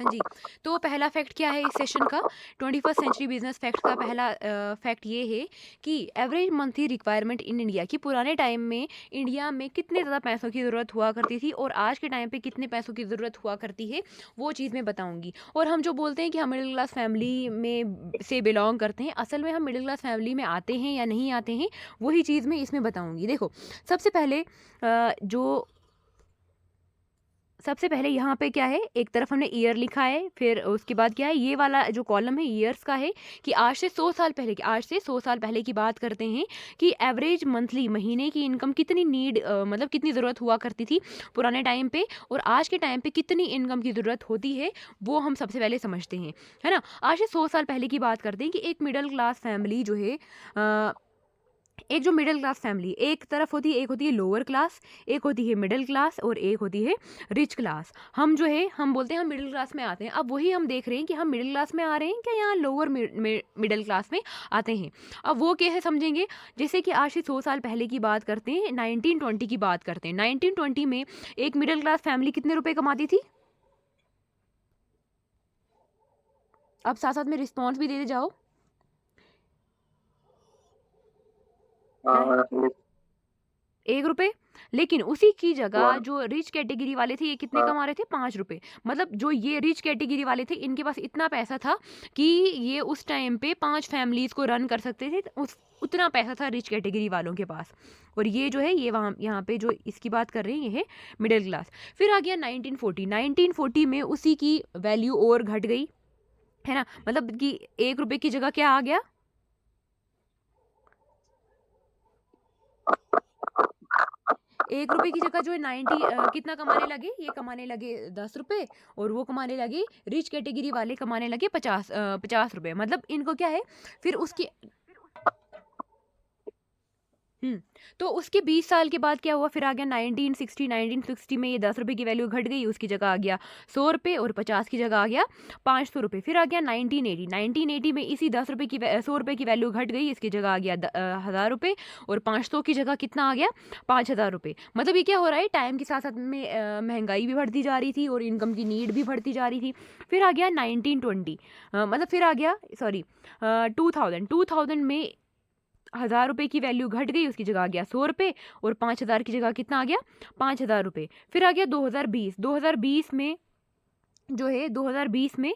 हाँ जी। तो पहला फैक्ट क्या है इस सेशन का? 21st सेंचुरी बिज़नेस फैक्ट का पहला फैक्ट ये है कि average monthly requirement in India, कि पुराने टाइम में इंडिया में कितने ज़्यादा पैसों की ज़रूरत हुआ करती थी और आज के टाइम पे कितने पैसों की ज़रूरत हुआ करती है, वो चीज़ मैं बताऊँगी। और हम जो बोलते हैं कि हम मिडिल क्लास फैमिली में से बिलॉन्ग करते हैं, असल में हम मिडिल क्लास फैमिली में आते हैं या नहीं आते हैं, वही चीज़ मैं इसमें बताऊँगी। देखो, सबसे पहले सबसे पहले यहाँ पे क्या है, एक तरफ हमने ईयर लिखा है, फिर उसके बाद क्या है, ये वाला जो कॉलम है ईयर्स का है, कि आज से 100 साल पहले की बात करते हैं कि एवरेज मंथली महीने की इनकम कितनी मतलब कितनी ज़रूरत हुआ करती थी पुराने टाइम पे, और आज के टाइम पे कितनी इनकम की ज़रूरत होती है, वो हम सबसे पहले समझते हैं, है ना। आज से 100 साल पहले की बात करते हैं कि एक मिडिल क्लास फैमिली जो है, एक जो मिडिल क्लास फैमिली एक तरफ होती है, एक होती है लोअर क्लास, एक होती है मिडिल क्लास और एक होती है रिच क्लास। हम जो है हम बोलते हैं हम मिडिल क्लास में आते हैं। अब वही हम देख रहे हैं कि हम मिडिल क्लास में आ रहे हैं क्या यहाँ लोअर मिडिल क्लास में आते हैं। अब वो कैसे समझेंगे? जैसे कि आज से 100 साल पहले की बात करते हैं, 1920 की बात करते हैं। 1920 में एक मिडिल क्लास फैमिली कितने रुपए कमाती थी? अब साथ साथ में रिस्पॉन्स भी दे जाओ। हाँ, 1 रुपए। लेकिन उसी की जगह वन। जो रिच कैटेगरी वाले थे, ये कितने हाँ, कमा रहे थे? 5 रुपए। मतलब जो ये रिच कैटेगरी वाले थे, इनके पास इतना पैसा था कि ये उस टाइम पे 5 फैमिलीज को रन कर सकते थे। उस उतना पैसा था रिच कैटेगरी वालों के पास। और ये जो है, ये वहाँ यहाँ पे जो इसकी बात कर रहे हैं, ये है मिडिल क्लास। फिर आ गया 1940। 1940 में उसी की वैल्यू और घट गई, है ना। मतलब कि 1 रुपए की जगह क्या आ गया? 1 रुपए की जगह जो है कितना कमाने लगे? ये कमाने लगे 10 रुपए, और वो कमाने लगे, रिच कैटेगरी वाले कमाने लगे 50 रुपए। मतलब इनको क्या है, फिर उसकी हुँ। तो उसके 20 साल के बाद क्या हुआ? फिर आ गया 1960 में ये 10 रुपए की वैल्यू घट गई, उसकी जगह आ गया 100 रुपए, और 50 की जगह आ गया 500 रुपए। फिर आ गया 1980। 1980 में इसी 10 रुपए की 100 रुपए की वैल्यू घट गई, इसकी जगह आ गया 1000 रुपए, और 500 की जगह कितना आ गया? 5000 रुपए। मतलब ये क्या हो रहा है, टाइम के साथ-साथ में महँगाई भी बढ़ती जा रही थी और इनकम की नीड भी बढ़ती जा रही थी। फिर आ गया 1920, मतलब फिर आ गया, सॉरी, 2000। 2000 में 1000 रुपए की वैल्यू घट गई, उसकी जगह आ गया 100 रुपए, और 5000 की जगह कितना आ गया? 5000 रुपए। फिर आ गया 2020। 2020 में जो है, 2020 में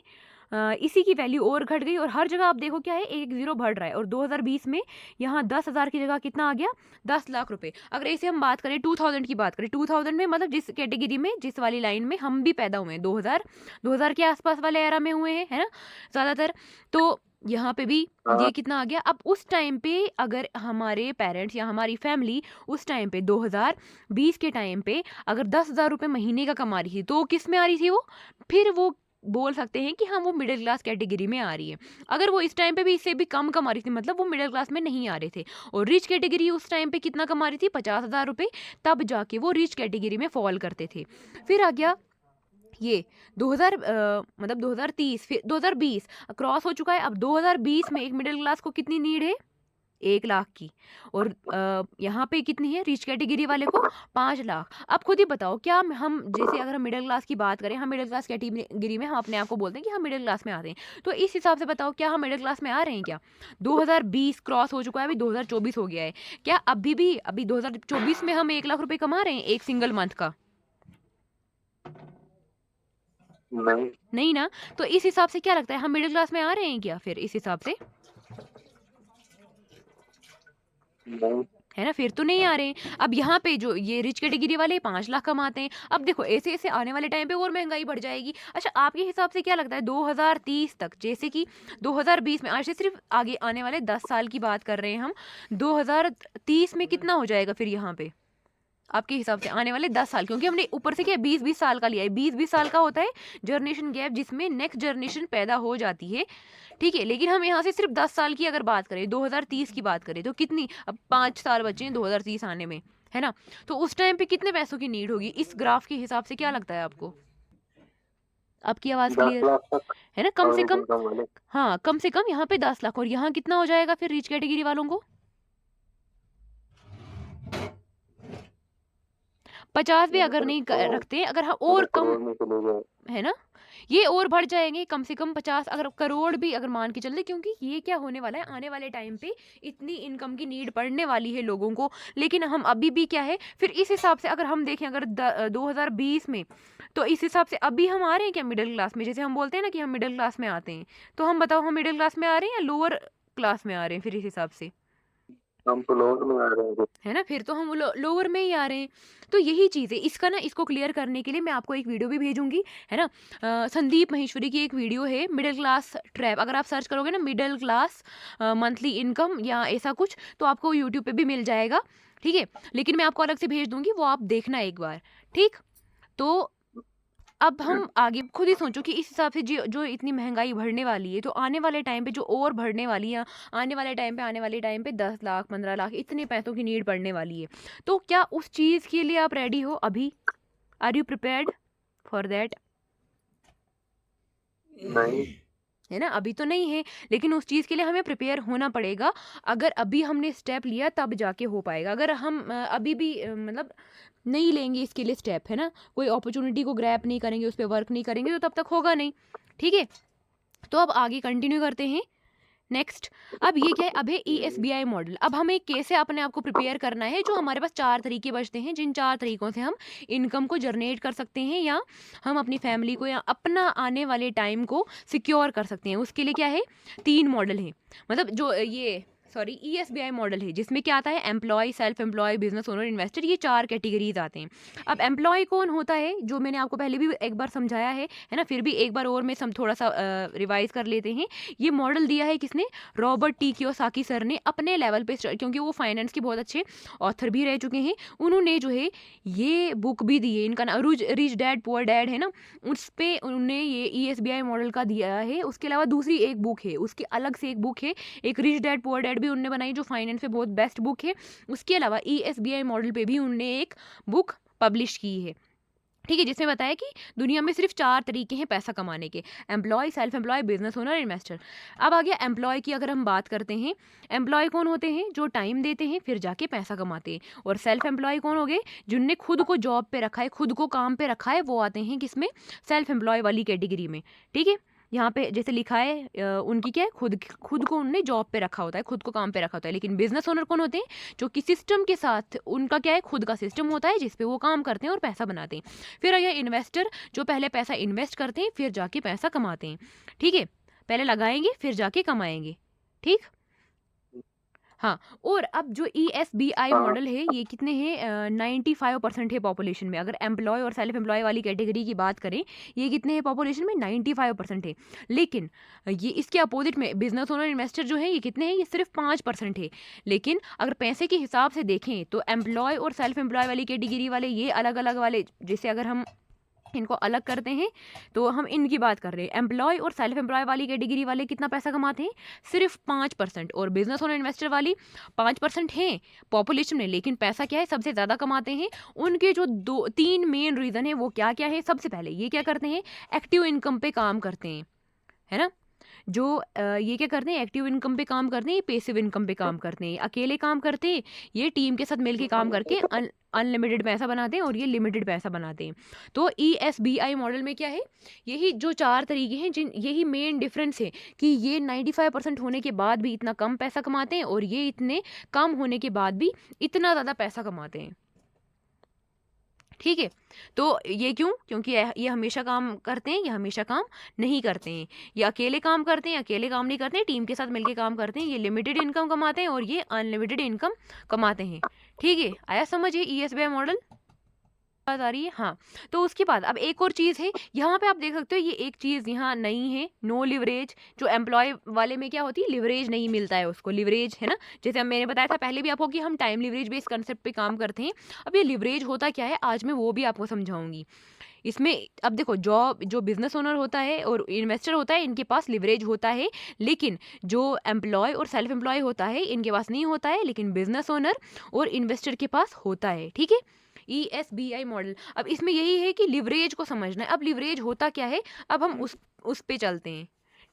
इसी की वैल्यू और घट गई, और हर जगह आप देखो क्या है, एक ज़ीरो बढ़ रहा है। और 2020 में यहाँ 10,000 की जगह कितना आ गया? 10 लाख रुपए। अगर ऐसे हम बात करें, 2000 की बात करें, 2000 में मतलब जिस कैटेगरी में, जिस वाली लाइन में हम भी पैदा हुए हैं, 2000 के आसपास वाले एरा में हुए हैं, है ना, ज़्यादातर। तो यहाँ पे भी हाँ, ये कितना आ गया? अब उस टाइम पे अगर हमारे पेरेंट्स या हमारी फैमिली उस टाइम पे 2020 के टाइम पे अगर 10,000 रुपए महीने का कमा रही थी, तो किस में आ रही थी वो? फिर वो बोल सकते हैं कि हाँ, वो मिडिल क्लास कैटेगरी में आ रही है। अगर वो इस टाइम पे भी इससे भी कम कमा रही थी, मतलब वो मिडिल क्लास में नहीं आ रहे थे। और रिच कैटेगरी उस टाइम पे कितना कमा रही थी? 50,000 रुपए, तब जाके वो रिच कैटेगरी में फॉल करते थे। फिर आ गया ये 2000, मतलब 2030, फिर 2020 क्रॉस हो चुका है। अब 2020 में एक मिडिल क्लास को कितनी नीड है? 1 लाख की। और यहाँ पे कितनी है रिच कैटेगरी वाले को? 5 लाख। अब खुद ही बताओ, क्या हम जैसे अगर हम मिडिल क्लास की बात करें, हम मिडिल क्लास कैटेगरी में हम अपने आप को बोलते हैं कि हम मिडिल क्लास में आते हैं। तो इस हिसाब से बताओ, क्या हम मिडिल क्लास में आ रहे हैं क्या? 2020 क्रॉस हो चुका है, अभी 2024 हो गया है। क्या अभी 2024 में हम 1 लाख रुपए कमा रहे हैं एक सिंगल मंथ का? नहीं, नहीं ना। तो इस हिसाब से क्या लगता है, हम मिडिल क्लास में आ रहे हैं क्या फिर इस हिसाब से? नहीं, है ना, फिर तो नहीं आ रहे हैं। अब यहाँ पे जो ये रिच कैटेगरी वाले 5 लाख कमाते हैं। अब देखो, ऐसे-ऐसे आने वाले टाइम पे और महँगाई बढ़ जाएगी। अच्छा, आपके हिसाब से क्या लगता है 2030 तक, जैसे कि 2020 में, आज से सिर्फ़ आगे आने वाले 10 साल की बात कर रहे हैं हम, 2030 में कितना हो जाएगा फिर यहाँ पे? आपके हिसाब से आने वाले 10 साल, क्योंकि हमने ऊपर से क्या 20-20 साल का लिया है। 20-20 साल का होता है जनरेशन गैप, जिसमें नेक्स्ट जनरेशन पैदा हो जाती है, ठीक है? लेकिन हम यहाँ से सिर्फ 10 साल की अगर बात करें, 2030 की बात करें, तो कितनी, अब 5 साल बचे हैं 2030 आने में, है ना? तो उस टाइम पे कितने पैसों की नीड होगी? इस ग्राफ के हिसाब से क्या लगता है आपको? आपकी आवाज़ 10 क्लियर लाख तक है ना? कम से एवरेज कम, इनकम वाले। हाँ, कम से कम यहाँ पे 10 लाख, और यहाँ कितना हो जाएगा फिर रिच कैटेगरी वालों को? 50 भी ये अगर नहीं तो रखते, अगर हाँ पूरे और कम, करोड़ में चले गए। है ना? ये और बढ़ जाएँगे कम से कम 50 अगर करोड़ भी अगर मान के चल लें, क्योंकि ये क्या होने वाला है आने वाले टाइम पे इतनी इनकम की नीड पड़ने वाली है लोगों को। लेकिन हम अभी भी क्या है फिर इस हिसाब से अगर हम देखें अगर 2020 में, तो इस हिसाब से अभी हम आ रहे हैं क्या मिडल क्लास में? जैसे हम बोलते हैं ना कि हम मिडल क्लास में आते हैं, तो हम बताओ हम मिडल क्लास में आ रहे हैं या लोअर क्लास में आ रहे हैं फिर इस हिसाब से? हम तो लोड में आ रहे हैं। है ना? फिर तो हम लोअर में ही आ रहे हैं। तो यही चीज़ है, इसका ना इसको क्लियर करने के लिए मैं आपको एक वीडियो भी भेजूँगी, है ना? संदीप माहेश्वरी की एक वीडियो है मिडल क्लास ट्रैप, अगर आप सर्च करोगे ना मिडल क्लास मंथली इनकम या ऐसा कुछ, तो आपको यूट्यूब पे भी मिल जाएगा, ठीक है? लेकिन मैं आपको अलग से भेज दूँगी, वो आप देखना एक बार, ठीक? तो अब हम आगे खुद ही सोचो कि इस हिसाब से जो जो इतनी महंगाई बढ़ने वाली है, तो आने वाले टाइम पे जो और बढ़ने वाली है, आने वाले टाइम पे 10 लाख 15 लाख इतने पैसों की नीड पड़ने वाली है। तो क्या उस चीज़ के लिए आप रेडी हो अभी? Are you prepared for that? नहीं। है ना? अभी तो नहीं है, लेकिन उस चीज़ के लिए हमें प्रिपेयर होना पड़ेगा। अगर अभी हमने स्टेप लिया तब जाके हो पाएगा। अगर हम अभी भी मतलब नहीं लेंगे इसके लिए स्टेप, है ना? कोई अपॉर्च्युनिटी को ग्रैब नहीं करेंगे, उस पे वर्क नहीं करेंगे, तो तब तक होगा नहीं, ठीक है? तो अब आगे कंटिन्यू करते हैं। नेक्स्ट, अब ये क्या है, अब है ESBI मॉडल। अब हमें कैसे अपने आप को प्रिपेयर करना है, जो हमारे पास 4 तरीके बचते हैं, जिन 4 तरीकों से हम इनकम को जनरेट कर सकते हैं या हम अपनी फैमिली को या अपना आने वाले टाइम को सिक्योर कर सकते हैं। उसके लिए क्या है, 3 मॉडल हैं। मतलब जो ये सॉरी ESBI मॉडल है, जिसमें क्या आता है employ, self employ, business owner, investor, ये 4 कैटेगरीज आते हैं। अब एम्प्लॉय कौन होता है, जो मैंने आपको पहले भी एक बार समझाया है ना? फिर भी एक बार और मैं थोड़ा सा रिवाइज कर लेते हैं। ये मॉडल दिया है किसने? रॉबर्ट टी कियोसाकी सर ने अपने लेवल पे, क्योंकि वो फाइनेंस के बहुत अच्छे ऑथर भी रह चुके हैं। उन्होंने जो है ये बुक भी दी है, इनका नाम रिच डैड पुअर डैड है ना, उस पे उन्होंने ये ESBI मॉडल का दिया है। उसके अलावा दूसरी एक बुक है, उसकी अलग से एक बुक है, एक रिच डैड पुअर डैड भी उन्होंने बनाई, जो फाइनेंस पे बहुत बेस्ट बुक है। उसके अलावा ESBI मॉडल पे भी उन्होंने एक बुक पब्लिश की है, ठीक है, जिसमें बताया कि दुनिया में सिर्फ 4 तरीके हैं पैसा कमाने के, employ, self employ, business owner, investor. अब आ गया एम्प्लॉय की, अगर हम बात करते हैं, एम्प्लॉय कौन होते हैं? जो टाइम देते हैं फिर जाके पैसा कमाते हैं। और सेल्फ एम्प्लॉय कौन हो गए? जिनने खुद को जॉब पे रखा है, खुद को काम पे रखा है, वो आते हैं किसमें? सेल्फ एम्प्लॉय वाली कैटेगरी में, ठीक है? यहाँ पे जैसे लिखा है उनकी क्या है, खुद खुद को उन्होंने जॉब पे रखा होता है, खुद को काम पे रखा होता है। लेकिन बिजनेस ओनर कौन होते हैं? जो कि सिस्टम के साथ उनका क्या है, खुद का सिस्टम होता है जिसपे वो काम करते हैं और पैसा बनाते हैं। फिर आया इन्वेस्टर, जो पहले पैसा इन्वेस्ट करते हैं फिर जाके पैसा कमाते हैं, ठीक है? पहले लगाएंगे फिर जाके कमाएंगे, ठीक? हाँ, और अब जो ESBI हाँ। मॉडल है, ये कितने हैं 95% है पॉपुलेशन में। अगर एम्प्लॉय और सेल्फ एम्प्लॉय वाली कैटेगरी की बात करें, ये कितने हैं पॉपुलेशन में? 95% है। लेकिन ये इसके अपोजिट में बिजनेस ओनर, इन्वेस्टर जो है, ये कितने हैं? ये सिर्फ 5% है। लेकिन अगर पैसे के हिसाब से देखें तो एम्प्लॉय और सेल्फ एम्प्लॉय वाली कैटेगरी वाले ये अलग अलग वाले, जैसे अगर हम इनको अलग करते हैं तो हम इनकी बात कर रहे हैं, एम्प्लॉय और सेल्फ एम्प्लॉय वाली कैटेगरी वाले कितना पैसा कमाते हैं? सिर्फ 5%। और बिजनेस और इन्वेस्टर वाली 5% हैं पॉपुलेशन में, लेकिन पैसा क्या है, सबसे ज़्यादा कमाते हैं। उनके जो 3 मेन रीज़न है वो क्या क्या है? सबसे पहले ये क्या करते हैं, एक्टिव इनकम पे काम करते हैं, है ना? जो ये क्या करते हैं, एक्टिव इनकम पे काम करते हैं, ये पैसिव इनकम पे काम करते हैं, अकेले काम करते हैं, ये टीम के साथ मिलके काम करके अनलिमिटेड पैसा बनाते हैं, और ये लिमिटेड पैसा बनाते हैं। तो ESBI मॉडल में क्या है, यही जो 4 तरीके हैं, जिन यही मेन डिफरेंस है कि ये 95% होने के बाद भी इतना कम पैसा कमाते हैं, और ये इतने कम होने के बाद भी इतना ज़्यादा पैसा कमाते हैं, ठीक है? तो ये क्यों? क्योंकि ये हमेशा काम करते हैं, ये हमेशा काम नहीं करते हैं। ये अकेले काम करते हैं, अकेले काम नहीं करते हैं, टीम के साथ मिलके काम करते हैं। ये लिमिटेड इनकम कमाते हैं और ये अनलिमिटेड इनकम कमाते हैं, ठीक है? आया समझ ये ESBI मॉडल? बात आ रही है? हाँ। तो उसके बाद अब एक और चीज़ है, यहाँ पे आप देख सकते हो, ये एक चीज़ यहाँ नहीं है, नो लिवरेज। जो एम्प्लॉय वाले में क्या होती है, लिवरेज नहीं मिलता है उसको, लिवरेज है ना, जैसे अब मैंने बताया था पहले भी आपको कि हम टाइम लिवरेज बेस्ड कंसेप्ट पे काम करते हैं। अब ये लिवरेज होता क्या है, आज मैं वो भी आपको समझाऊंगी। इसमें अब देखो, जॉब जो बिजनेस ओनर होता है और इन्वेस्टर होता है, इनके पास लिवरेज होता है। लेकिन जो एम्प्लॉय और सेल्फ एम्प्लॉय होता है, इनके पास नहीं होता है, लेकिन बिजनेस ओनर और इन्वेस्टर के पास होता है, ठीक है? ESBI model. अब इसमें यही है कि लिवरेज को समझना है। अब लिवरेज होता क्या है, अब हम उस पे चलते हैं,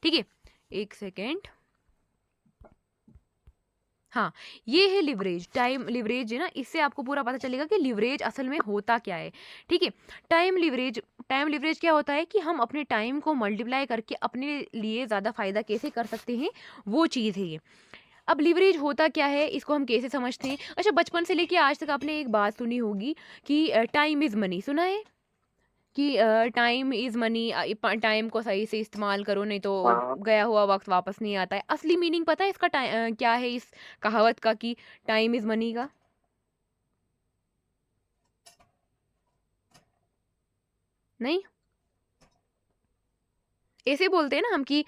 ठीक है? एक सेकेंड, हाँ, ये है लिवरेज, टाइम लिवरेज है ना, इससे आपको पूरा पता चलेगा कि लिवरेज असल में होता क्या है, ठीक है? टाइम लिवरेज क्या होता है कि हम अपने टाइम को मल्टीप्लाई करके अपने लिए ज़्यादा फ़ायदा कैसे कर सकते हैं, वो चीज़ है ये। अब लिवरेज होता क्या है, इसको हम कैसे समझते हैं? अच्छा, बचपन से लेके आज तक आपने एक बात सुनी होगी कि टाइम इज़ मनी, सुना है? कि टाइम इज़ मनी, टाइम को सही से इस्तेमाल करो नहीं तो हाँ। गया हुआ वक़्त वापस नहीं आता है। असली मीनिंग पता है इसका क्या है इस कहावत का कि टाइम इज़ मनी का? नहीं? ऐसे बोलते हैं ना हम कि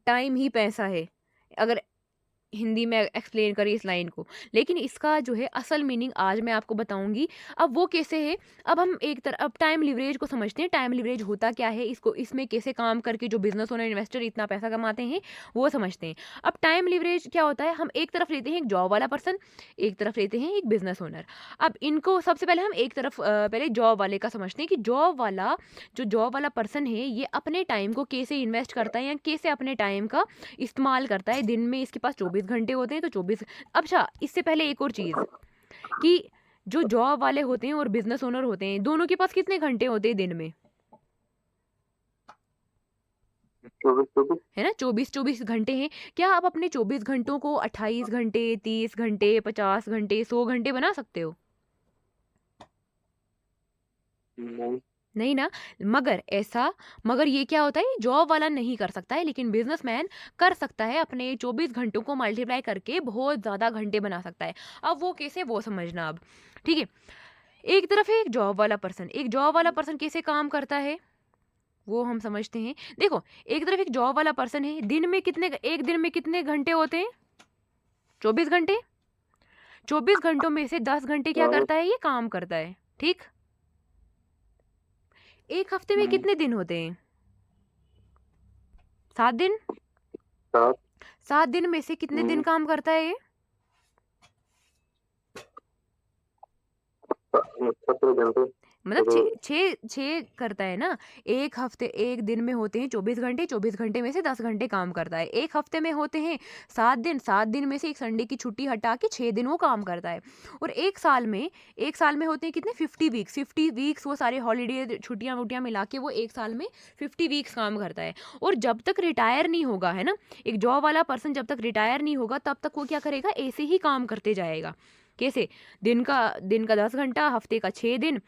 टाइम ही पैसा है। अगर हिंदी में एक्सप्लेन करें इस लाइन को, लेकिन इसका जो है असल मीनिंग आज मैं आपको बताऊंगी। अब वो कैसे है, अब हम अब टाइम लिवरेज को समझते हैं। टाइम लिवरेज होता क्या है, इसको इसमें कैसे काम करके जो बिजनेस ओनर इन्वेस्टर इतना पैसा कमाते हैं वो समझते हैं। अब टाइम लिवरेज क्या होता है, हम एक तरफ लेते हैं एक जॉब वाला पर्सन, एक तरफ लेते हैं एक बिजनेस ओनर। अब इनको सबसे पहले हम एक तरफ पहले जॉब वाले का समझते हैं कि जॉब वाला पर्सन है ये अपने टाइम को कैसे इन्वेस्ट करता है या कैसे अपने टाइम का इस्तेमाल करता है। दिन में इसके पास 24 घंटे होते हैं तो 24। अच्छा, इससे पहले एक और चीज़ कि जो जॉब वाले होते हैं और बिजनेस ओनर होते हैं, दोनों के पास कितने घंटे होते हैं दिन में? 24-24। है ना, 24-24 घंटे हैं। क्या आप अपने 24 घंटों को 28 घंटे, 30 घंटे, 50 घंटे, 100 घंटे बना सकते हो? नहीं। नहीं ना। मगर ये क्या होता है, जॉब वाला नहीं कर सकता है लेकिन बिजनेसमैन कर सकता है, अपने 24 घंटों को मल्टीप्लाई करके बहुत ज़्यादा घंटे बना सकता है। अब वो कैसे, वो समझना अब, ठीक है? एक तरफ है एक जॉब वाला पर्सन कैसे काम करता है वो हम समझते हैं। देखो, एक तरफ एक जॉब वाला पर्सन है, एक दिन में कितने घंटे होते हैं? 24 घंटे। 24 घंटों में से 10 घंटे क्या हाँ। करता है, ये काम करता है, ठीक? एक हफ्ते में कितने दिन होते हैं? 7 दिन। 7। 7 दिन में से कितने दिन काम करता है ये? 17 घंटे। मतलब और 6 करता है ना। एक दिन में होते हैं 24 घंटे, 24 घंटे में से 10 घंटे काम करता है। एक हफ्ते में होते हैं 7 दिन, 7 दिन में से एक संडे की छुट्टी हटा के 6 दिन वो काम करता है। और एक साल में होते हैं कितने, 50 वीक्स, वो सारे हॉलीडे छुट्टियां वुट्टियां मिला के वो एक साल में 50 वीक्स काम करता है। और जब तक रिटायर नहीं होगा, है ना, एक जॉब वाला पर्सन जब तक रिटायर नहीं होगा तब तक वो क्या करेगा, ऐसे ही काम करते जाएगा। कैसे? दिन का 10 घंटा, हफ्ते का 6 दिन,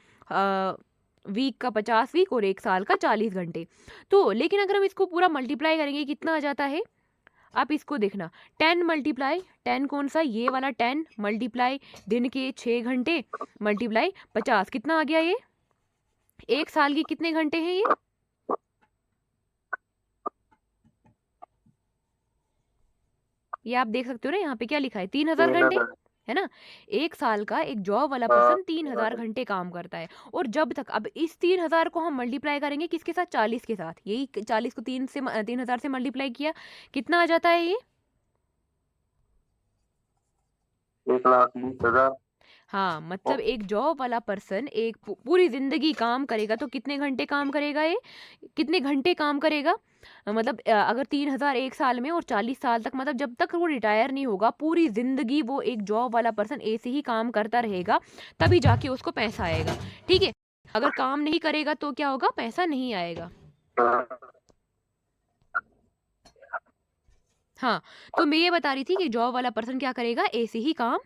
वीक का 50 वीक और एक साल का 40 घंटे। तो लेकिन अगर हम इसको पूरा मल्टीप्लाई करेंगे कितना आ जाता है, आप इसको देखना। 10 कौन सा, ये वाला 10 मल्टीप्लाई दिन के 6 घंटे मल्टीप्लाई 50, कितना आ गया ये? एक साल के कितने घंटे हैं ये आप देख सकते हो ना, यहाँ पे क्या लिखा है, 3000 घंटे, 3000। है ना? एक साल का एक जॉब वाला हाँ। पर्सन 3000 घंटे काम करता है। और जब तक, अब इस 3000 को हम मल्टीप्लाई करेंगे किसके साथ, 40 के साथ। यही 40 को 3000 से मल्टीप्लाई किया, कितना आ जाता है ये? 1,20,000। हाँ, मतलब एक जॉब वाला पर्सन एक पूरी जिंदगी काम करेगा तो कितने घंटे काम करेगा ये, कितने घंटे काम करेगा? मतलब अगर 3000 एक साल में और 40 साल तक, मतलब जब तक वो रिटायर नहीं होगा पूरी जिंदगी वो एक जॉब वाला पर्सन ऐसे ही काम करता रहेगा, तभी जाके उसको पैसा आएगा, ठीक है? अगर काम नहीं करेगा तो क्या होगा, पैसा नहीं आएगा। हाँ। हाँ, तो मैं ये बता रही थी कि जॉब वाला पर्सन क्या करेगा, ऐसे ही काम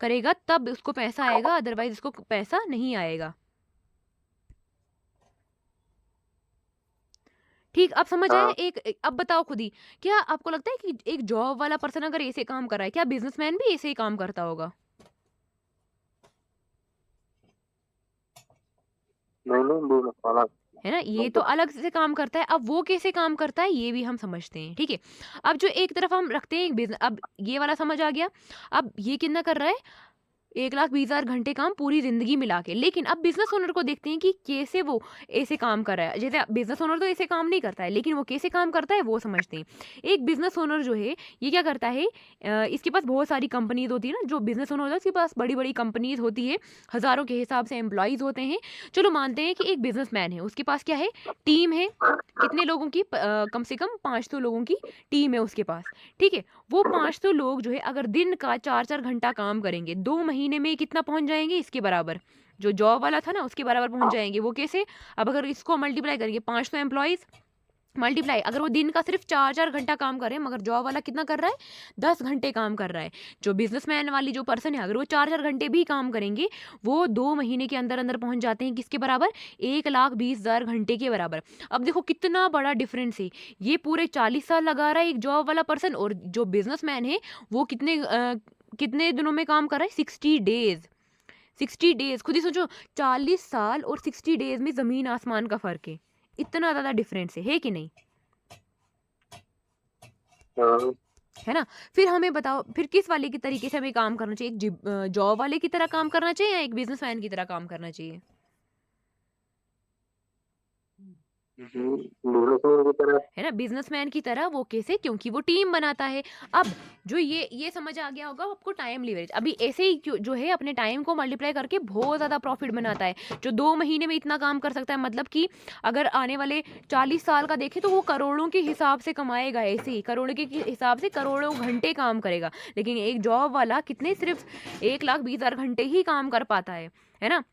करेगा तब उसको पैसा आएगा, अदरवाइज उसको पैसा नहीं आएगा। ठीक, अब समझ आया? हाँ। अब बताओ खुद ही, क्या आपको लगता है कि एक जॉब वाला पर्सन अगर ऐसे काम कर रहा है, क्या बिजनेसमैन भी ऐसे ही काम करता होगा? नहीं, नहीं, बिज़नेस वाला है ना, ये तो मतलब। अलग से काम करता है। अब वो कैसे काम करता है ये भी हम समझते हैं, ठीक है? अब जो एक तरफ हम रखते हैं एक बिजनेस, अब ये वाला समझ आ गया। अब ये कितना कर रहा है, 1,20,000 घंटे काम पूरी ज़िंदगी मिला के। लेकिन अब बिज़नेस ओनर को देखते हैं कि कैसे वो ऐसे काम कर रहा है। जैसे बिज़नेस ओनर तो ऐसे काम नहीं करता है, लेकिन वो कैसे काम करता है वो समझते हैं। एक बिज़नेस ओनर जो है, ये क्या करता है, इसके पास बहुत सारी कंपनीज़ होती है ना, जो बिज़नेस ओनर होता है उसके पास बड़ी-बड़ी कंपनीज़ होती है, हज़ारों के हिसाब से एम्प्लॉइज़ होते हैं। चलो मानते हैं कि एक बिज़नेसमैन है, उसके पास क्या है, टीम है, कितने लोगों की, कम से कम 500 लोगों की टीम है उसके पास, ठीक है? वो 500 लोग जो है अगर दिन का 4-4 घंटा काम करेंगे 2 महीने में कितना पहुंच जाएंगे इसके बराबर, जो जॉब वाला था ना उसके बराबर पहुंच जाएंगे। वो कैसे? अब अगर इसको मल्टीप्लाई करेंगे 500 एम्प्लॉइज मल्टीप्लाई, अगर वो दिन का सिर्फ 4-4 घंटा काम कर रहे हैं मगर जॉब वाला कितना कर रहा है 10 घंटे काम कर रहा है। जो बिजनेसमैन वाली जो पर्सन है अगर वो 4-4 घंटे भी काम करेंगे वो 2 महीने के अंदर अंदर पहुंच जाते हैं किसके बराबर? 1,20,000 घंटे के बराबर। अब देखो कितना बड़ा डिफरेंस है। ये पूरे 40 साल लगा रहा है एक जॉब वाला पर्सन, और जो बिजनेसमैन है वो कितने दिनों में काम कर रहा है? 60 डेज। 60 डेज, खुद ही सोचो, 40 साल और 60 डेज में जमीन आसमान का फर्क है। इतना ज्यादा डिफरेंस है कि नहीं? हाँ, है ना? फिर हमें बताओ फिर किस वाले के तरीके से हमें काम करना चाहिए? एक जॉब वाले की तरह काम करना चाहिए या एक बिजनेसमैन की तरह काम करना चाहिए? बिजनेसमैन की तरह। है ना? बिजनेसमैन की तरह। वो कैसे? क्योंकि वो टीम बनाता है। अब जो ये समझ आ गया होगा आपको टाइम लीवरेज। अभी ऐसे ही जो है अपने टाइम को मल्टीप्लाई करके बहुत ज़्यादा प्रॉफिट बनाता है। जो 2 महीने में इतना काम कर सकता है, मतलब कि अगर आने वाले 40 साल का देखें तो वो करोड़ों के हिसाब से कमाएगा। ऐसे ही करोड़ों के हिसाब से करोड़ों घंटे काम करेगा। लेकिन एक जॉब वाला कितने, सिर्फ 1,20,000 घंटे ही काम कर पाता है ना?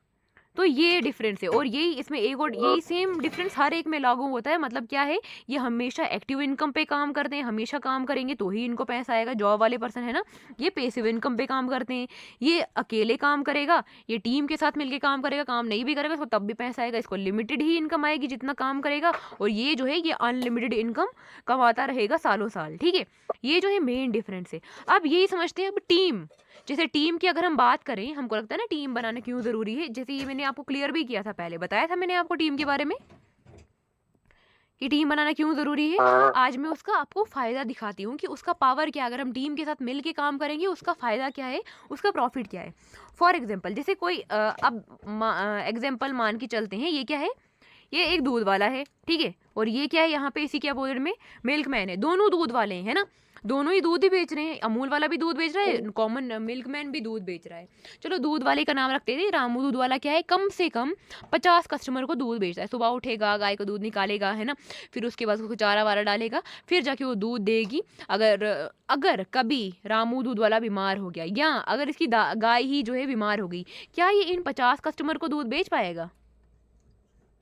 तो ये डिफरेंस है। और यही इसमें एक और यही सेम डिफरेंस हर एक में लागू होता है। मतलब क्या है? ये हमेशा एक्टिव इनकम पे काम करते हैं, हमेशा काम करेंगे तो ही इनको पैसा आएगा। जॉब वाले पर्सन है ना, ये पैसिव इनकम पे काम करते हैं। ये अकेले काम करेगा, ये टीम के साथ मिलके काम करेगा, काम नहीं भी करेगा इसको तब भी पैसा आएगा। इसको लिमिटेड ही इनकम आएगी जितना काम करेगा, और ये जो है ये अनलिमिटेड इनकम कमाता रहेगा सालों साल। ठीक है, ये जो है मेन डिफरेंस है। अब यही समझते हैं अब टीम। जैसे टीम की अगर हम बात करें, हमको लगता है ना टीम बनाना क्यों ज़रूरी है। जैसे ये मैंने आपको क्लियर भी किया था, पहले बताया था मैंने आपको टीम के बारे में कि टीम बनाना क्यों ज़रूरी है। हाँ, आज मैं उसका आपको फ़ायदा दिखाती हूँ कि उसका पावर क्या है। अगर हम टीम के साथ मिल के काम करेंगे उसका फ़ायदा क्या है, उसका प्रॉफिट क्या है। फॉर एग्जाम्पल जैसे कोई अब एग्जाम्पल मान के चलते हैं, ये क्या है? ये एक दूध वाला है, ठीक है, और ये क्या है यहाँ पे इसी के अपोजिट में मिल्क मैन है। दोनों दूध वाले हैं, है ना? दोनों ही दूध ही बेच रहे हैं। अमूल वाला भी दूध बेच रहा है, कॉमन मिल्क मैन भी दूध बेच रहा है। चलो दूध वाले का नाम रखते थे रामू। दूध वाला क्या है? कम से कम 50 कस्टमर को दूध बेचता है। सुबह उठेगा, गाय को दूध निकालेगा, है ना, फिर उसके बाद उसको चारा वारा डालेगा, फिर जाके वो दूध देगी। अगर अगर कभी रामू दूध वाला बीमार हो गया, या अगर इसकी गाय ही जो है बीमार हो गई, क्या ये इन 50 कस्टमर को दूध बेच पाएगा?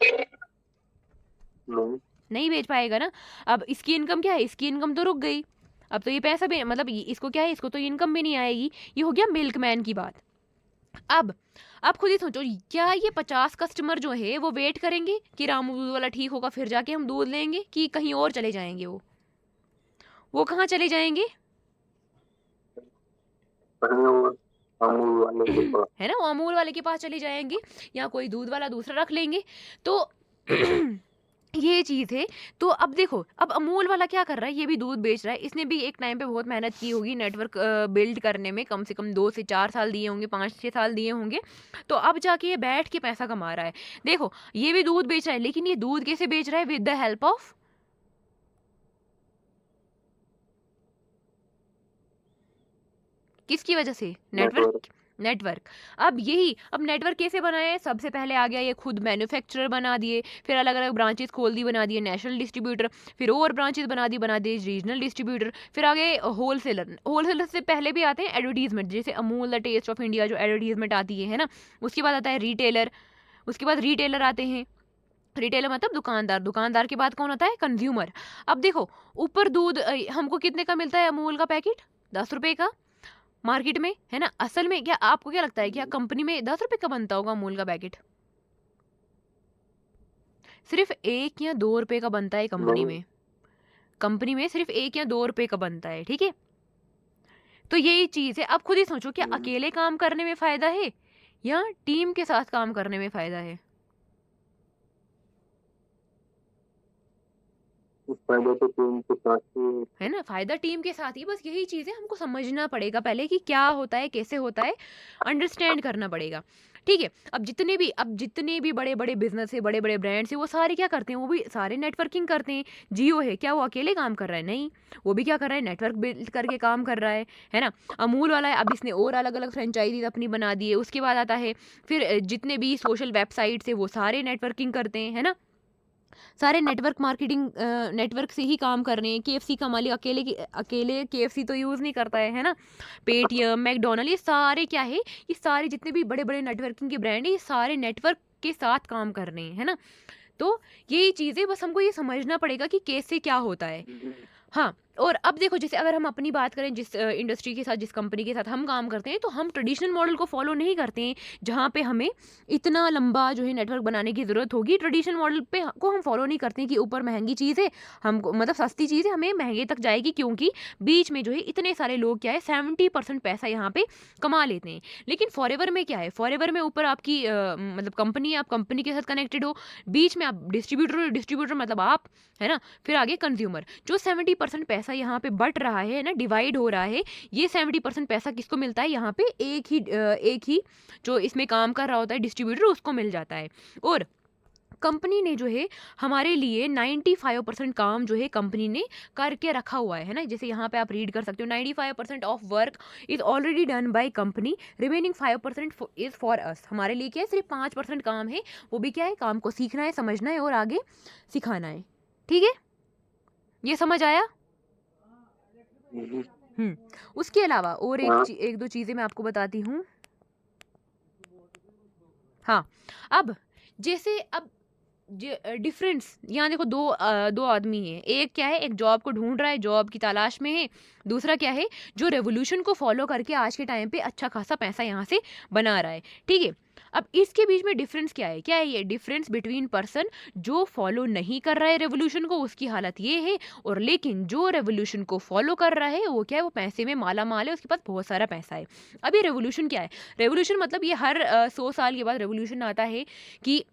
नहीं। नहीं बेच पाएगा ना। अब इसकी इनकम क्या है? इसकी इनकम तो रुक गई। अब तो ये पैसा भी मतलब इसको क्या है, इसको तो इनकम भी नहीं आएगी। ये हो गया मिल्कमैन की बात। अब खुद ही सोचो, क्या ये 50 कस्टमर जो है वो वेट करेंगे कि रामू दूध वाला ठीक होगा फिर जाके हम दूध लेंगे, कि कहीं और चले जाएंगे? वो कहाँ चले जाएंगे? कहीं और अमूल वाले के पास। है ना, वो अमूल वाले के पास चले जाएंगे, या कोई दूध वाला दूसरा रख लेंगे। तो ये चीज़ है। तो अब देखो, अब अमूल वाला क्या कर रहा है? ये भी दूध बेच रहा है। इसने भी एक टाइम पे बहुत मेहनत की होगी नेटवर्क बिल्ड करने में, कम से कम 2 से 4 साल दिए होंगे, 5-6 साल दिए होंगे। तो अब जाके ये बैठ के पैसा कमा रहा है। देखो, ये भी दूध बेच रहा है, लेकिन ये दूध कैसे बेच रहा है? विद द हेल्प ऑफ किसकी वजह से? नेटवर्क। नेटवर्क। अब नेटवर्क कैसे बनाया है? सबसे पहले आ गया ये खुद मैन्युफैक्चरर बना दिए, फिर अलग अलग ब्रांचेस खोल दी, बना दिए नेशनल डिस्ट्रीब्यूटर, फिर और ब्रांचेस बना दिए रीजनल डिस्ट्रीब्यूटर, फिर आगे होलसेलर। होलसेलर से पहले भी आते हैं एडवर्टीजमेंट, जैसे Amul the taste of India जो एडवर्टीजमेंट आती है ना। उसके बाद आता है रिटेलर, उसके बाद रिटेलर आते हैं। रिटेलर मतलब दुकानदार, दुकानदार के बाद कौन आता है? कंज्यूमर। अब देखो, ऊपर दूध हमको कितने का मिलता है अमूल का पैकेट? 10 रुपए का मार्केट में, है ना। असल में क्या आपको क्या लगता है, क्या कंपनी में 10 रुपए का बनता होगा अमूल का पैकेट? सिर्फ 1 या 2 रुपए का बनता है कंपनी नहीं। में। कंपनी में सिर्फ 1 या 2 रुपए का बनता है, ठीक है। तो यही चीज है। अब खुद ही सोचो, क्या अकेले काम करने में फायदा है या टीम के साथ काम करने में फायदा है? पहले तो टीम के साथ ही। है ना, फायदा टीम के साथ ही। बस यही चीज़ है, हमको समझना पड़ेगा पहले कि क्या होता है, कैसे होता है, अंडरस्टैंड करना पड़ेगा। ठीक है। अब जितने भी बड़े बड़े बिजनेस है, बड़े बड़े ब्रांड्स है, वो सारे क्या करते हैं? वो भी सारे नेटवर्किंग करते हैं। जियो है, क्या वो अकेले काम कर रहा है? नहीं, वो भी क्या कर रहा है? नेटवर्क बिल्ड करके काम कर रहा है ना। अमूल वाला है, अब इसने और अलग अलग फ्रेंचाइजीज अपनी बना दी है। उसके बाद आता है फिर जितने भी सोशल वेबसाइट्स है वो सारे नेटवर्किंग करते हैं, है ना। सारे नेटवर्क मार्केटिंग नेटवर्क से ही काम कर रहे हैं। केएफसी का मालिक अकेले केएफसी तो यूज़ नहीं करता है ना। पेटीएम, मैकडॉनल्ड, ये सारे क्या है, ये सारे जितने भी बड़े बड़े नेटवर्किंग के ब्रांड है, ये सारे नेटवर्क के साथ काम कर रहे हैं, है ना। तो यही चीज़ें बस हमको ये समझना पड़ेगा कि कैसे क्या होता है। हाँ, और अब देखो जैसे अगर हम अपनी बात करें, जिस इंडस्ट्री के साथ, जिस कंपनी के साथ हम काम करते हैं, तो हम ट्रेडिशनल मॉडल को फॉलो नहीं करते हैं, जहाँ पे हमें इतना लंबा जो है नेटवर्क बनाने की ज़रूरत होगी। ट्रेडिशनल मॉडल पे को हम फॉलो नहीं करते हैं कि ऊपर महंगी चीज़ है, हमको मतलब सस्ती चीज़ है, हमें महंगे तक जाएगी, क्योंकि बीच में जो है इतने सारे लोग क्या है 70% पैसा यहाँ पे कमा लेते हैं। लेकिन फॉरएवर में क्या है, फॉरएवर में ऊपर आपकी मतलब कंपनी है, आप कंपनी के साथ कनेक्टेड हो, बीच में आप डिस्ट्रीब्यूटर हो, डिस्ट्रीब्यूटर मतलब आप, है ना, फिर आगे कंज्यूमर। जो 70% पैसा यहाँ पे बट रहा है ना, डिवाइड हो रहा है, ये 70% पैसा किसको मिलता है, यहाँ पे एक ही जो इसमें काम कर रहा होता है डिस्ट्रीब्यूटर, उसको मिल जाता है। और कंपनी ने जो है हमारे लिए 95% काम जो है कंपनी ने करके रखा हुआ है ना। जैसे यहाँ पे आप रीड कर सकते हो, 95% of work is already done by company, remaining 5% is for us. हमारे लिए क्या है, सिर्फ 5% काम है, वो भी क्या है, काम को सीखना है, समझना है और आगे सिखाना है। ठीक है, ये समझ आया। उसके अलावा और हाँ। एक दो चीज़ें मैं आपको बताती हूँ। हाँ, अब जैसे अब डिफरेंस यहाँ देखो, दो आदमी हैं, एक क्या है, एक जॉब को ढूंढ रहा है, जॉब की तलाश में है, दूसरा क्या है, जो रेवोल्यूशन को फॉलो करके आज के टाइम पे अच्छा खासा पैसा यहाँ से बना रहा है। ठीक है, अब इसके बीच में डिफरेंस क्या है, क्या है ये डिफरेंस बिटवीन पर्सन जो फॉलो नहीं कर रहा है रेवोल्यूशन को, उसकी हालत ये है, और लेकिन जो रेवोल्यूशन को फॉलो कर रहा है, वो क्या है, वो पैसे में माला माल है, उसके पास बहुत सारा पैसा है। अब ये रेवोल्यूशन क्या है, रेवोल्यूशन मतलब ये हर 100 साल के बाद रेवोल्यूशन आता है कि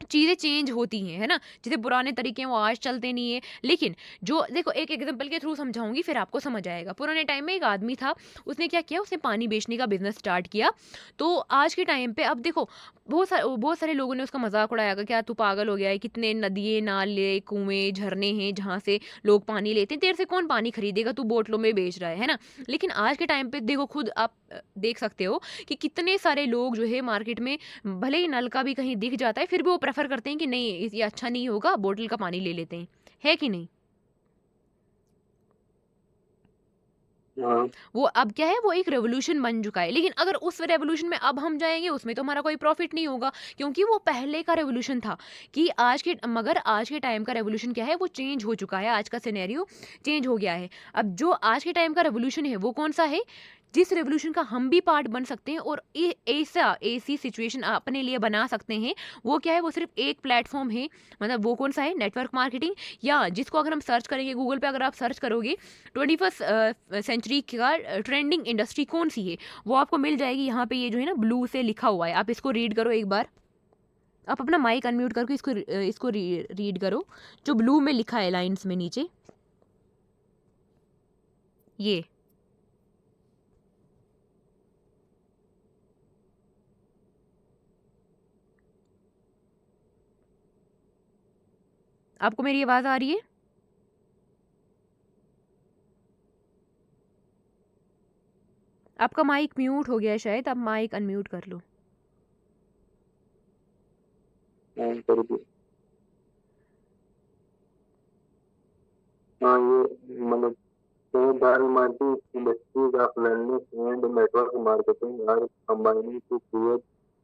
चीज़ें चेंज होती हैं, है ना। जैसे पुराने तरीके हैं वो आज चलते नहीं है, लेकिन जो देखो एक एग्जांपल के थ्रू समझाऊंगी, फिर आपको समझ आएगा। पुराने टाइम में एक आदमी था, उसने क्या किया, उसने पानी बेचने का बिजनेस स्टार्ट किया। तो आज के टाइम पे अब देखो बहुत सारे लोगों ने उसका मजाक उड़ाया कि क्या तू पागल हो गया है, कितने नदियाँ, नाले, कुएं, झरने हैं जहाँ से लोग पानी लेते हैं, तेरे से कौन पानी खरीदेगा, तू बोतलों में बेच रहा है ना। लेकिन आज के टाइम पे देखो, खुद आप देख सकते हो कि कितने सारे लोग जो है मार्केट में, भले ही नल का भी कहीं दिख जाता है, फिर भी वो प्रेफर करते हैं कि नहीं ये अच्छा नहीं होगा, बोतल का पानी ले लेते हैं, है कि नहीं। हाँ। वो अब क्या है, वो एक रेवोल्यूशन बन चुका है। लेकिन अगर उस रेवोल्यूशन में अब हम जाएंगे, उसमें तो हमारा कोई प्रॉफिट नहीं होगा, क्योंकि वो पहले का रेवोल्यूशन था। कि मगर आज के टाइम का रेवोल्यूशन क्या है, वो चेंज हो चुका है, आज का सिनेरियो चेंज हो गया है। अब जो आज के टाइम का रेवोल्यूशन है वो कौन सा है, जिस रेवोल्यूशन का हम भी पार्ट बन सकते हैं और ऐसी सिचुएशन अपने लिए बना सकते हैं, वो क्या है, वो सिर्फ एक प्लेटफॉर्म है। मतलब वो कौन सा है, नेटवर्क मार्केटिंग, या जिसको अगर हम सर्च करेंगे गूगल पे, अगर आप सर्च करोगे 21st सेंचुरी का ट्रेंडिंग इंडस्ट्री कौन सी है, वो आपको मिल जाएगी। यहाँ पे ये जो है ना ब्लू से लिखा हुआ है, आप इसको रीड करो एक बार। आप अपना माइक अनम्यूट करके इसको रीड करो, जो ब्लू में लिखा है लाइंस में नीचे, ये आपको मेरी आवाज़ आ रही है। आपका माइक म्यूट हो गया है शायद, आप माइक अनम्यूट कर लो। हाँ, कर दिया। हाँ, ये मतलब शेयरधारी market industries of learning and network marketing are combining to create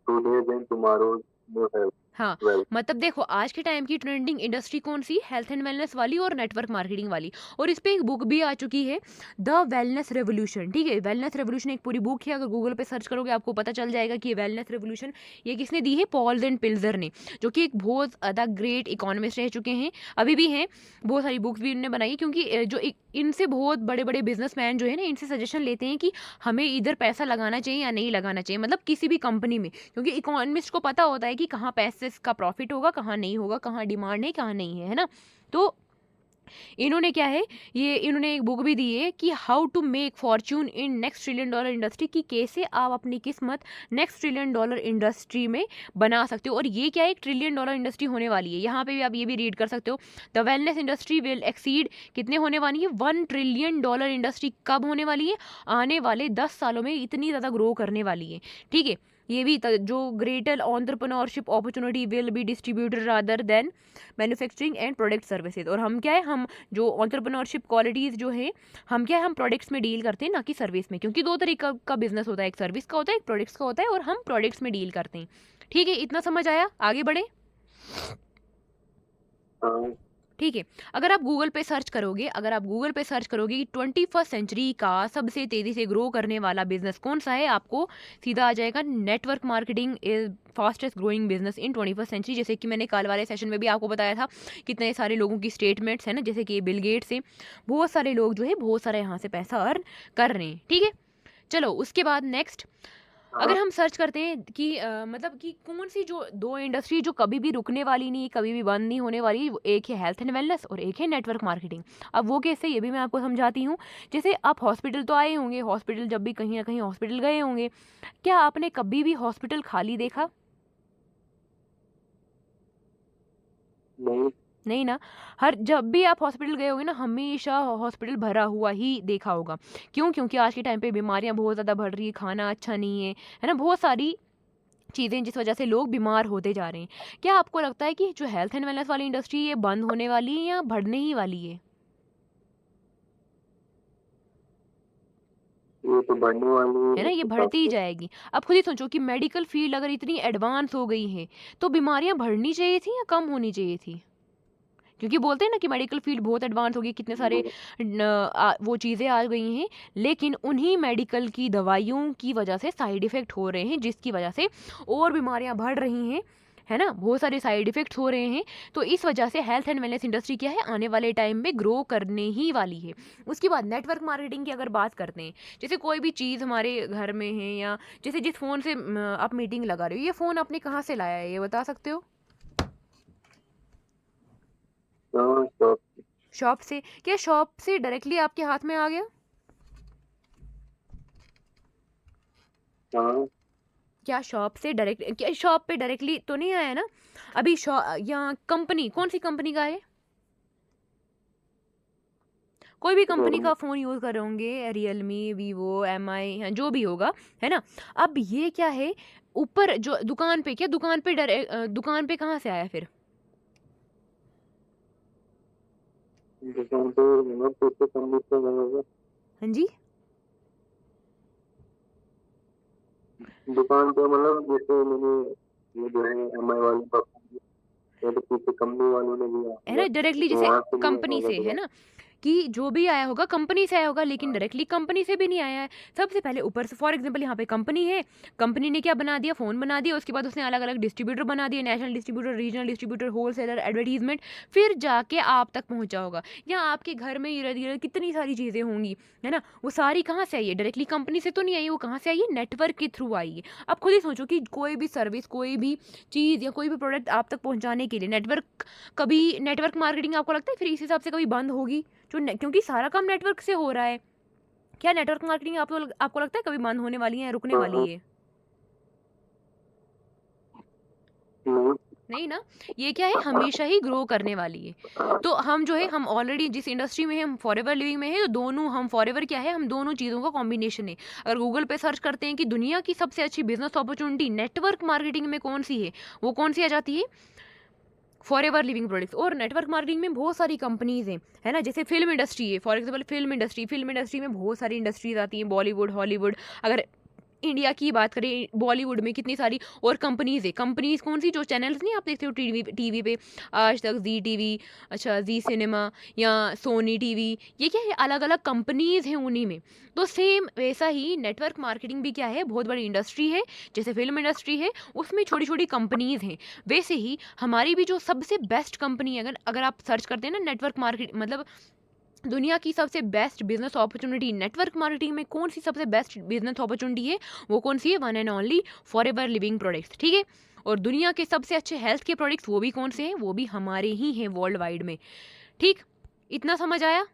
today's and tomorrow's new health हाँ, वेल्थ। मतलब देखो आज के टाइम की ट्रेंडिंग इंडस्ट्री कौन सी, हेल्थ एंड वेलनेस वाली और नेटवर्क मार्केटिंग वाली। और इस पे एक बुक भी आ चुकी है, द वेलनेस रेवोल्यूशन। ठीक है, वेलनेस रेवोल्यूशन एक पूरी बुक है, अगर गूगल पे सर्च करोगे आपको पता चल जाएगा कि वेलनेस रेवोल्यूशन ये किसने दी है, पॉल्स एंड पिल्जर ने, जो कि एक बहुत ज़्यादा ग्रेट इकोनॉमिस्ट रह चुके हैं, अभी भी हैं। बहुत सारी बुक्स भी उन्होंने बनाई है, क्योंकि इनसे बहुत बड़े बड़े बिजनेसमैन जो है ना, इनसे सजेशन लेते हैं कि हमें इधर पैसा लगाना चाहिए या नहीं लगाना चाहिए, मतलब किसी भी कंपनी में, क्योंकि इकोनॉमिस्ट को पता होता है कि कहाँ पैसे का प्रॉफिट होगा, कहाँ नहीं होगा, कहाँ डिमांड है, कहाँ नहीं है ना। तो इन्होंने क्या है, ये इन्होंने एक बुक भी दी है कि how to make fortune in next trillion dollar industry, कि कैसे आप अपनी किस्मत नेक्स्ट ट्रिलियन डॉलर इंडस्ट्री में बना सकते हो। और ये क्या है, एक ट्रिलियन डॉलर इंडस्ट्री होने वाली है। यहाँ पे भी आप ये भी रीड कर सकते हो, the wellness industry will exceed, कितने होने वाली है, 1 ट्रिलियन डॉलर इंडस्ट्री कब होने वाली है, आने वाले 10 सालों में इतनी ज़्यादा ग्रो करने वाली है। ठीक है, ये भी जो greater entrepreneurship opportunity will be distributed rather than manufacturing and product services. और हम क्या है, हम जो एंटरप्रेन्योरशिप क्वालिटीज़ जो है, हम क्या है, हम प्रोडक्ट्स में डील करते हैं ना कि सर्विस में, क्योंकि दो तरीका का बिजनेस होता है, एक सर्विस का होता है, एक प्रोडक्ट्स का होता है, और हम प्रोडक्ट्स में डील करते हैं। ठीक है, इतना समझ आया? आगे बढ़े। हाँ ठीक है, अगर आप गूगल पे सर्च करोगे, अगर आप गूगल पे सर्च करोगे कि 21st सेंचुरी का सबसे तेज़ी से ग्रो करने वाला बिजनेस कौन सा है, आपको सीधा आ जाएगा network marketing is fastest growing business in 21st century. जैसे कि मैंने कल वाले सेशन में भी आपको बताया था, कितने सारे लोगों की स्टेटमेंट्स है ना, जैसे कि बिल गेट्स से बहुत सारे लोग जो है बहुत सारे यहाँ से पैसा अर्न कर रहे हैं। ठीक है, चलो उसके बाद नेक्स्ट अगर हम सर्च करते हैं कि मतलब कि कौन सी जो दो इंडस्ट्री जो कभी भी रुकने वाली नहीं, कभी भी बंद नहीं होने वाली, एक है हेल्थ एंड वेलनेस और एक है नेटवर्क मार्केटिंग। अब वो कैसे, ये भी मैं आपको समझाती हूँ। जैसे आप हॉस्पिटल तो आए होंगे, हॉस्पिटल जब भी कहीं ना कहीं हॉस्पिटल गए होंगे, क्या आपने कभी भी हॉस्पिटल खाली देखा? नहीं। नहीं ना। हर जब भी आप हॉस्पिटल गए होंगे ना, हमेशा हॉस्पिटल भरा हुआ ही देखा होगा। क्यों? क्योंकि आज के टाइम पे बीमारियां बहुत ज़्यादा बढ़ रही है, खाना अच्छा नहीं है ना, बहुत सारी चीज़ें जिस वजह से लोग बीमार होते जा रहे हैं। क्या आपको लगता है कि जो हेल्थ एंड वेलनेस वाली इंडस्ट्री ये बंद होने वाली है या बढ़ने ही वाली है? ये तो बढ़ने वाली है है ना, इस ये हिसाब बढ़ती ही से। जाएगी। अब खुद ही सोचो कि मेडिकल फील्ड अगर इतनी एडवांस हो गई है, तो बीमारियां बढ़नी चाहिए थी या कम होनी चाहिए थी? क्योंकि बोलते हैं ना कि मेडिकल फील्ड बहुत एडवांस हो गई, कितने सारे वो चीज़ें आ गई हैं, लेकिन उन्हीं मेडिकल की दवाइयों की वजह से साइड इफ़ेक्ट हो रहे हैं, जिसकी वजह से और बीमारियां बढ़ रही हैं, है ना, बहुत सारे साइड इफ़ेक्ट्स हो रहे हैं। तो इस वजह से हेल्थ एंड वेलनेस इंडस्ट्री क्या है, आने वाले टाइम में ग्रो करने ही वाली है। उसके बाद नेटवर्क मार्केटिंग की अगर बात करते हैं, जैसे कोई भी चीज़ हमारे घर में है, या जैसे जिस फ़ोन से आप मीटिंग लगा रहे हो, ये फ़ोन आपने कहाँ से लाया है, ये बता सकते हो? हाँ शॉप। शॉप से। क्या शॉप से डायरेक्टली आपके हाथ में आ गया? हाँ क्या शॉप से डायरेक्ट, क्या शॉप पे डायरेक्टली तो नहीं आया ना? अभी शॉप या कंपनी, कौन सी कंपनी का है? कोई भी कंपनी Redmi। का फ़ोन यूज़ कर रहे होंगे, रियलमी, वीवो, एमआई, जो भी होगा, है ना। अब ये क्या है, ऊपर जो दुकान पे, क्या दुकान पे दुकान पे कहाँ से आया फिर? दुकान पे मतलब पैसे कम से गए होंगे। हाँ जी। दुकान पे मतलब जैसे मैंने ये जो है एम आई वाली का ये तो पीछे कंपनी वालों ने दिया है ना, होगा, डायरेक्टली तो जैसे वहां से लिया कंपनी होगा से, है दुकान। ना, कि जो भी आया होगा कंपनी से आया होगा, लेकिन हाँ डायरेक्टली कंपनी से भी नहीं आया है। सबसे पहले ऊपर से, फॉर एग्जांपल यहाँ पे कंपनी है, कंपनी ने क्या बना दिया, फ़ोन बना दिया, उसके बाद उसने अलग अलग डिस्ट्रीब्यूटर बना दिए, national distributor, regional distributor, wholesaler, advertisement, फिर जाके आप तक पहुँचा होगा। या आपके घर में इधर उधर कितनी सारी चीज़ें होंगी, है ना, वो सारी कहाँ से आई है, डायरेक्टली कंपनी से तो नहीं आई है, वो कहाँ से आई है, नेटवर्क के थ्रू आई है। अब खुद ही सोचो कि कोई भी सर्विस, कोई भी चीज़ या कोई भी प्रोडक्ट आप तक पहुँचाने के लिए नेटवर्क, कभी नेटवर्क मार्केटिंग आपको लगता है फिर इस हिसाब से कभी बंद होगी? क्योंकि सारा काम नेटवर्क से हो रहा है। क्या नेटवर्क मार्केटिंग आपको लगता है कभी बंद होने वाली है या रुकने हाँ वाली हाँ। है? नहीं। नहीं ना, ये क्या है, हमेशा ही ग्रो करने वाली है। तो हम जो है, हम ऑलरेडी जिस इंडस्ट्री में है, हम फॉरएवर लिविंग में है, तो दोनों हम फॉरएवर क्या है, हम दोनों चीज़ों का कॉम्बिनेशन है। अगर गूगल पे सर्च करते हैं कि दुनिया की सबसे अच्छी बिजनेस अपॉर्चुनिटी नेटवर्क मार्केटिंग में कौन सी है, वो कौन सी आ जाती है, फॉरएवर लिविंग प्रोडक्ट्स। और नेटवर्क मार्केटिंग में बहुत सारी कंपनीज हैं, है ना, जैसे फिल्म इंडस्ट्री है, फॉर एग्जांपल फिल्म इंडस्ट्री में बहुत सारी इंडस्ट्रीज आती हैं, बॉलीवुड, हॉलीवुड। अगर इंडिया की बात करें, बॉलीवुड में कितनी सारी और कंपनीज है। कंपनीज कौन सी, जो चैनल्स नहीं आप देखते हो टीवी टीवी पे, आज तक, जी टीवी, अच्छा जी सिनेमा, या सोनी टीवी, ये क्या है, अलग अलग कंपनीज हैं उन्हीं में। तो सेम वैसा ही नेटवर्क मार्केटिंग भी क्या है, बहुत बड़ी इंडस्ट्री है। जैसे फिल्म इंडस्ट्री है, उसमें छोटी छोटी कंपनीज हैं, वैसे ही हमारी भी जो सबसे बेस्ट कंपनी है, अगर अगर आप सर्च करते हैं ना नेटवर्क मार्केट, मतलब दुनिया की सबसे best business opportunity network marketing में कौन सी सबसे बेस्ट बिजनेस अपॉर्चुनिटी है, वो कौन सी है, one and only forever living products. ठीक है, और दुनिया के सबसे अच्छे हेल्थ के प्रोडक्ट्स वो भी कौन से हैं, वो भी हमारे ही हैं वर्ल्ड वाइड में। ठीक, इतना समझ आया?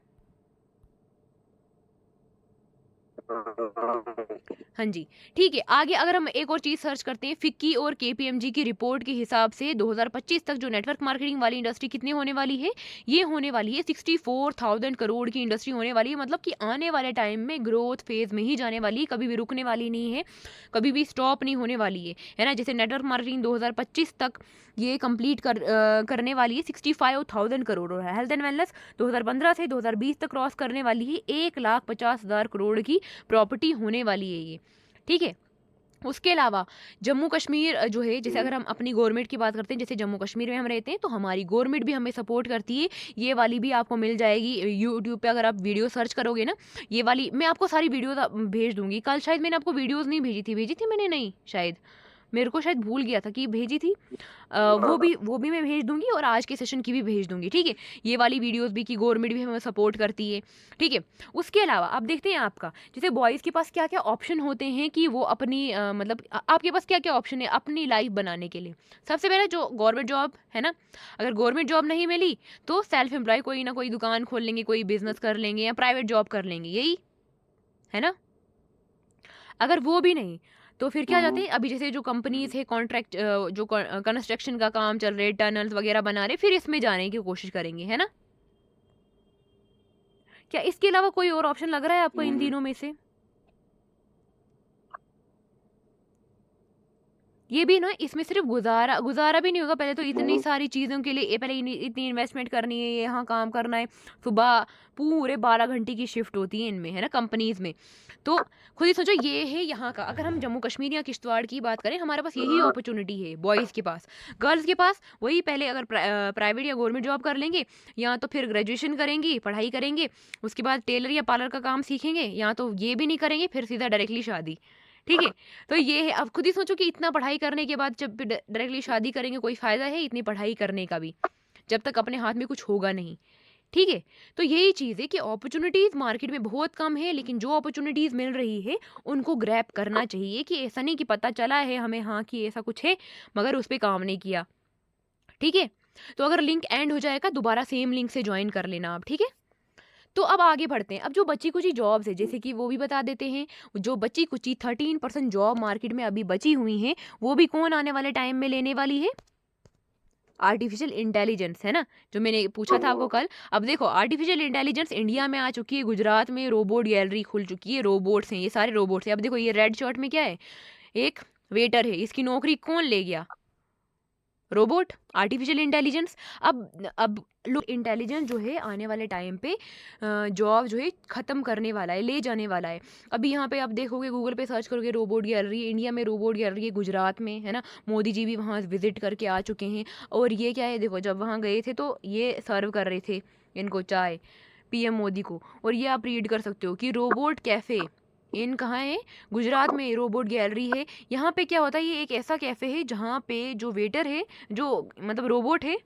हाँ, हाँ जी, ठीक है। आगे अगर हम एक और चीज़ सर्च करते हैं, फिक्की और केपीएमजी की रिपोर्ट के हिसाब से 2025 तक जो नेटवर्क मार्केटिंग वाली इंडस्ट्री कितनी होने वाली है? ये होने वाली है 64,000 करोड़ की इंडस्ट्री होने वाली है। मतलब कि आने वाले टाइम में ग्रोथ फेज़ में ही जाने वाली है, कभी भी रुकने वाली नहीं है, कभी भी स्टॉप नहीं होने वाली है ना? जैसे नेटवर्क मार्केटिंग 2025 तक ये कंप्लीट करने वाली है 65,000 करोड़, और हेल्थ एंड वेलनेस 2015 से 2020 तक क्रॉस करने वाली है 1,50,000 करोड़ की प्रॉपर्टी होने वाली है ये, ठीक है। उसके अलावा जम्मू कश्मीर जो है, जैसे अगर हम अपनी गवर्नमेंट की बात करते हैं, जैसे जम्मू कश्मीर में हम रहते हैं तो हमारी गवर्नमेंट भी हमें सपोर्ट करती है। ये वाली भी आपको मिल जाएगी यूट्यूब पे, अगर आप वीडियो सर्च करोगे ना, ये वाली मैं आपको सारी वीडियोस भेज दूंगी। कल शायद मैंने आपको वीडियोस नहीं भेजी थी मैंने, नहीं शायद, मेरे को शायद भूल गया था कि भेजी थी। वो भी मैं भेज दूंगी, और आज के सेशन की भी भेज दूंगी, ठीक है। ये वाली वीडियोस भी, कि गवर्नमेंट भी हमें सपोर्ट करती है, ठीक है। उसके अलावा अब देखते हैं आपका, जैसे बॉयज़ के पास क्या क्या ऑप्शन होते हैं कि वो अपनी मतलब आपके पास क्या क्या ऑप्शन है अपनी लाइफ बनाने के लिए। सबसे पहले जो गवर्नमेंट जॉब है ना, अगर गवर्नमेंट जॉब नहीं मिली तो सेल्फ एम्प्लॉय कोई ना कोई दुकान खोल लेंगे, कोई बिजनेस कर लेंगे, या प्राइवेट जॉब कर लेंगे, यही है ना। अगर वो भी नहीं तो फिर क्या जाते हैं, अभी जैसे जो कंपनीज है कॉन्ट्रैक्ट, जो कंस्ट्रक्शन का काम चल रहे हैं, टनल्स वगैरह बना रहे, फिर इसमें जाने की कोशिश करेंगे, है ना। क्या इसके अलावा कोई और ऑप्शन लग रहा है आपको इन तीनों में से? ये भी ना, इसमें सिर्फ गुजारा गुजारा भी नहीं होगा, पहले तो इतनी सारी चीज़ों के लिए पहले इतनी इन्वेस्टमेंट करनी है, यहाँ काम करना है, सुबह पूरे 12 घंटे की शिफ्ट होती है इनमें, है ना, कंपनीज में। तो खुद ही सोचो, ये है यहाँ का। अगर हम जम्मू कश्मीर या किश्तवाड़ की बात करें, हमारे पास यही अपॉर्चुनिटी है बॉयज़ के पास। गर्ल्स के पास वही, पहले अगर प्राइवेट या गवर्नमेंट जॉब कर लेंगे, या तो फिर ग्रेजुएशन करेंगी, पढ़ाई करेंगे, उसके बाद टेलर या पार्लर का काम सीखेंगे, या तो ये भी नहीं करेंगे, फिर सीधा डायरेक्टली शादी, ठीक है। तो ये है, अब खुद ही सोचो कि इतना पढ़ाई करने के बाद जब डायरेक्टली शादी करेंगे, कोई फ़ायदा है इतनी पढ़ाई करने का भी, जब तक अपने हाथ में कुछ होगा नहीं, ठीक है। तो यही चीज़ है कि अपॉर्चुनिटीज़ मार्केट में बहुत कम है, लेकिन जो अपॉर्चुनिटीज़ मिल रही है उनको ग्रैब करना चाहिए, कि ऐसा नहीं कि पता चला है हमें, हाँ, कि ऐसा कुछ है, मगर उस पर काम नहीं किया, ठीक है। तो अगर लिंक एंड हो जाएगा, दोबारा सेम लिंक से ज्वाइन कर लेना आप, ठीक है। तो अब आगे बढ़ते हैं। अब जो बची कुची जॉब्स है, जैसे कि वो भी बता देते हैं, जो बची कुची 13% जॉब मार्केट में अभी बची हुई हैं, वो भी कौन आने वाले टाइम में लेने वाली है? आर्टिफिशियल इंटेलिजेंस, है ना, जो मैंने पूछा था आपको कल। अब देखो, आर्टिफिशियल इंटेलिजेंस इंडिया में आ चुकी है, गुजरात में रोबोट गैलरी खुल चुकी है, रोबोट्स हैं, ये सारे रोबोट्स हैं। अब देखो, ये रेड शर्ट में क्या है, एक वेटर है, इसकी नौकरी कौन ले गया? Robot, artificial intelligence. अब लोग इंटेलिजेंस जो है आने वाले टाइम पे जॉब जो है ख़त्म करने वाला है, ले जाने वाला है। अभी यहाँ पे आप देखोगे, गूगल पे सर्च करोगे, रोबोट गैलरी इंडिया में, रोबोट गैलरी है गुजरात में, है ना। मोदी जी भी वहाँ विजिट करके आ चुके हैं। और ये क्या है, देखो, जब वहाँ गए थे तो ये सर्व कर रहे थे इनको चाय, पीएम मोदी को। और ये आप रीड कर सकते हो कि रोबोट कैफ़े इन कहाँ है, गुजरात में रोबोट गैलरी है। यहाँ पे क्या होता है, ये एक ऐसा कैफ़े है जहाँ पे जो वेटर है, जो मतलब रोबोट है,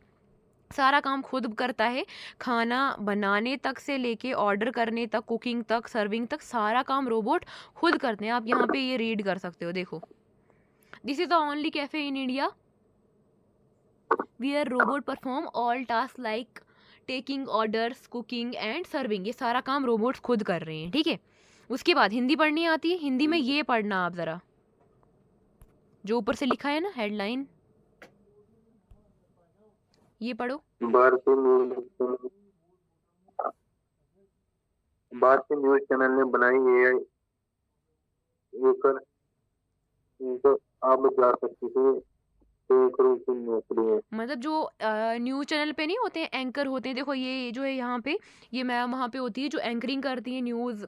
सारा काम खुद करता है। खाना बनाने तक से लेके ऑर्डर करने तक, कुकिंग तक, सर्विंग तक, सारा काम रोबोट खुद करते हैं। आप यहाँ पे ये रीड कर सकते हो, देखो, this is the only cafe in India where robot perform all task like taking orders, cooking and serving. ये सारा काम रोबोट्स खुद कर रहे हैं, ठीक है। उसके बाद हिंदी पढ़नी आती है, हिंदी में ये पढ़ना आप ज़रा, जो ऊपर से लिखा है ना हेडलाइन, ये पढ़ो। भारतीय न्यूज चैनल ने बनाई एआई एकर इनको आप जा सकते थे, तो करोड़ की नौकरी है। मतलब जो न्यूज़ चैनल पे नहीं होते हैं, एंकर होते हैं, देखो ये जो है यहाँ पे, ये मैम वहाँ पे होती है जो एंकरिंग करती है, न्यूज़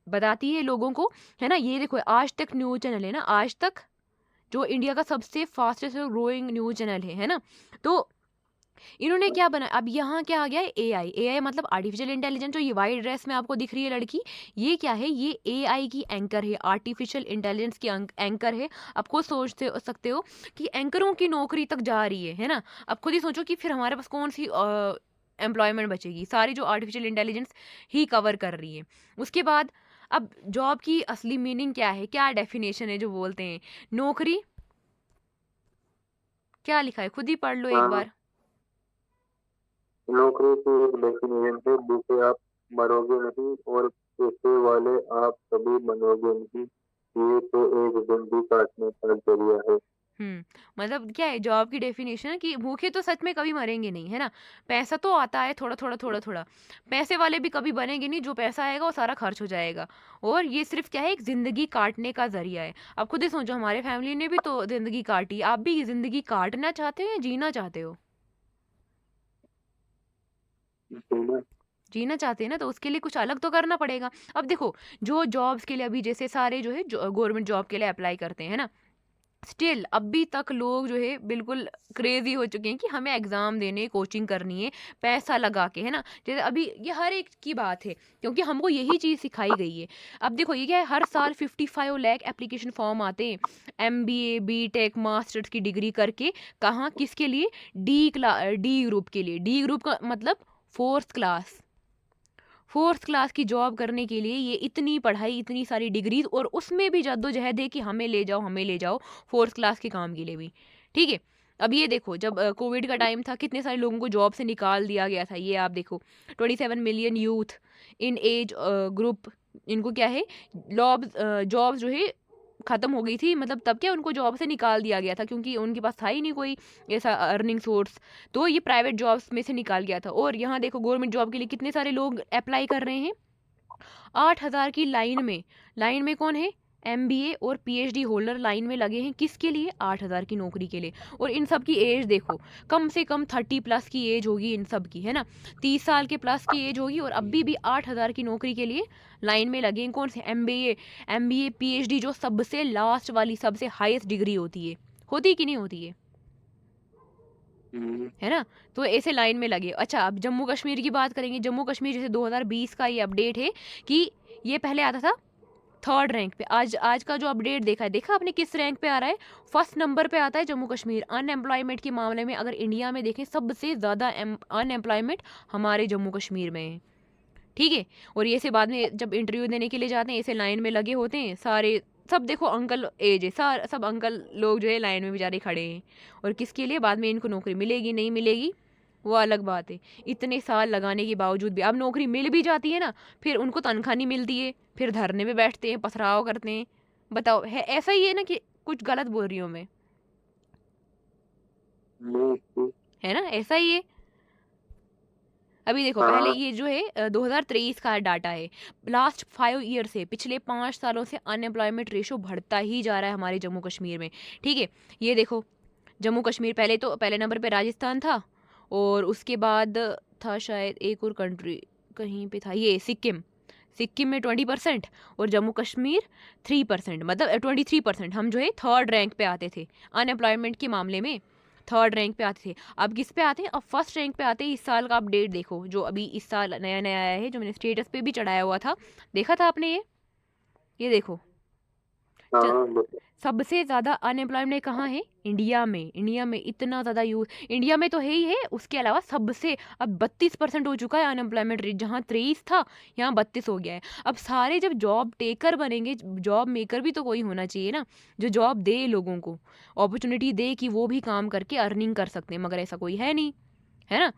बताती है लोगों को, है ना। ये देखो, आज तक न्यूज़ चैनल है ना, आज तक, जो इंडिया का सबसे फास्टेस्ट ग्रोइंग न्यूज़ चैनल है ना। तो इन्होंने क्या बना, अब यहाँ क्या आ गया है, एआई। एआई मतलब आर्टिफिशियल इंटेलिजेंस। जो ये वाइट ड्रेस में आपको दिख रही है लड़की, ये क्या है, ये एआई की एंकर है, आर्टिफिशियल इंटेलिजेंस की एंकर है। आप खुद सोचते सकते हो कि एंकरों की नौकरी तक जा रही है ना। अब खुद ही सोचो कि फिर हमारे पास कौन सी एम्प्लॉयमेंट बचेगी, सारी जो आर्टिफिशियल इंटेलिजेंस ही कवर कर रही है। उसके बाद अब जॉब की असली मीनिंग क्या है, क्या डेफिनेशन है जो बोलते हैं, नौकरी क्या लिखा है, खुद ही पढ़ लो एक हाँ, बार। नौकरी की एक डेफिनेशन है, जिसे आप मरोगे नहीं और पैसे वाले आप कभी बनोगे नहीं, ये तो एक जिंदगी काटने का जरिया है। मतलब क्या है जॉब की डेफिनेशन है कि भूखे तो सच में कभी मरेंगे नहीं, है ना? पैसा तो आता है थोड़ा-थोड़ा, थोड़ा-थोड़ा। पैसे वाले भी कभी बनेंगे नहीं, जो पैसा आएगा वो सारा खर्च हो जाएगा। और ये सिर्फ़ क्या है एक ज़िंदगी काटने का ज़रिया है। अब खुद ही सोचो हमारे फैमिली ने भी तो ज़िंदगी काटी, आप भी ये ज़िंदगी काटना चाहते हो या जीना चाहते हो? जीना। जीना चाहते हैं ना तो उसके लिए कुछ अलग तो करना पड़ेगा। अब देखो जो जॉब्स के लिए अभी जैसे सारे जो है जो गवर्नमेंट जॉब के लिए अप्लाई करते हैं, है ना? स्टिल अभी तक लोग जो है बिल्कुल क्रेजी हो चुके हैं कि हमें एग्जाम देने कोचिंग करनी है पैसा लगा के, है ना? जैसे अभी ये हर एक की बात है क्योंकि हमको यही चीज़ सिखाई गई है। अब देखो ये क्या है हर साल 55 लाख एप्लीकेशन फॉर्म आते हैं एमबीए बीटेक मास्टर्स की डिग्री करके। कहाँ किसके लिए? डी ग्रुप के लिए। डी ग्रुप का मतलब फोर्थ क्लास की जॉब करने के लिए ये इतनी पढ़ाई इतनी सारी डिग्रीज और उसमें भी जद्दोजहद है कि हमें ले जाओ फोर्थ क्लास के काम के लिए भी। ठीक है। अब ये देखो जब कोविड का टाइम था कितने सारे लोगों को जॉब से निकाल दिया गया था। ये आप देखो 27 million youth in age group इनको क्या है जॉब्स जो है ख़त्म हो गई थी। मतलब तब क्या उनको जॉब से निकाल दिया गया था क्योंकि उनके पास था ही नहीं कोई ऐसा अर्निंग सोर्स। तो ये प्राइवेट जॉब्स में से निकाल गया था। और यहाँ देखो गवर्नमेंट जॉब के लिए कितने सारे लोग अप्लाई कर रहे हैं 8,000 की लाइन में कौन है? एमबीए और पीएचडी होल्डर लाइन में लगे हैं किसके लिए? 8,000 की नौकरी के लिए। और इन सब की एज देखो कम से कम 30 प्लस की एज होगी इन सब की, है ना? 30 साल के प्लस की एज होगी और अभी भी 8,000 की नौकरी के लिए लाइन में लगे हैं। कौन से? एमबीए पीएचडी जो सबसे लास्ट वाली सबसे हाईएस्ट डिग्री होती है कि नहीं होती है ना? तो ऐसे लाइन में लगे। अच्छा अब जम्मू कश्मीर की बात करेंगे। जम्मू कश्मीर जैसे 2020 का ये अपडेट है कि ये पहले आता था थर्ड रैंक पे। आज आज का जो अपडेट देखा आपने किस रैंक पे आ रहा है? फर्स्ट नंबर पे आता है जम्मू कश्मीर अनएम्प्लॉयमेंट के मामले में। अगर इंडिया में देखें सबसे ज़्यादा अनएम्प्लॉयमेंट हमारे जम्मू कश्मीर में है। ठीक है। और ये से बाद में जब इंटरव्यू देने के लिए जाते हैं ऐसे लाइन में लगे होते हैं सारे। सब देखो अंकल एज है सब अंकल लोग जो है लाइन में बेचारे खड़े हैं। और किसके लिए? बाद में इनको नौकरी मिलेगी नहीं मिलेगी वो अलग बात है। इतने साल लगाने के बावजूद भी अब नौकरी मिल भी जाती है ना फिर उनको तनख्वाह नहीं मिलती है। फिर धरने पे बैठते हैं पथराव करते हैं। बताओ है ऐसा ही है ना कि कुछ गलत बोल रही हूँ मैं? नहीं। है ना ऐसा ही है। अभी देखो पहले हाँ। ये जो है 2023 का डाटा है। लास्ट 5 ईयर से पिछले 5 सालों से अनएम्प्लॉयमेंट रेशो बढ़ता ही जा रहा है हमारे जम्मू कश्मीर में। ठीक है। ये देखो जम्मू कश्मीर पहले नंबर पे राजस्थान था। और उसके बाद था शायद एक और कंट्री कहीं पे था ये सिक्किम में 20% और जम्मू कश्मीर 3% मतलब 23%। हम जो है थर्ड रैंक पे आते थे अनएम्प्लॉयमेंट के मामले में। थर्ड रैंक पे आते थे। अब किस पे आते हैं? अब फर्स्ट रैंक पे आते हैं। इस साल का अपडेट देखो जो अभी इस साल नया नया आया है जो मैंने स्टेटस पे भी चढ़ाया हुआ था। देखा था आपने ये देखो हाँ बता। सबसे ज़्यादा अनएम्प्लॉयमेंट कहाँ है? इंडिया में इतना ज़्यादा यूथ इंडिया में तो है ही है। उसके अलावा सबसे अब 32% हो चुका है अनएम्प्लॉयमेंट रेट। जहाँ 23 था यहाँ 32 हो गया है। अब सारे जब जॉब टेकर बनेंगे जॉब मेकर भी तो कोई होना चाहिए ना जो जॉब दे लोगों को अपॉर्चुनिटी दे कि वो भी काम करके अर्निंग कर सकते हैं। मगर ऐसा कोई है नहीं, है ना?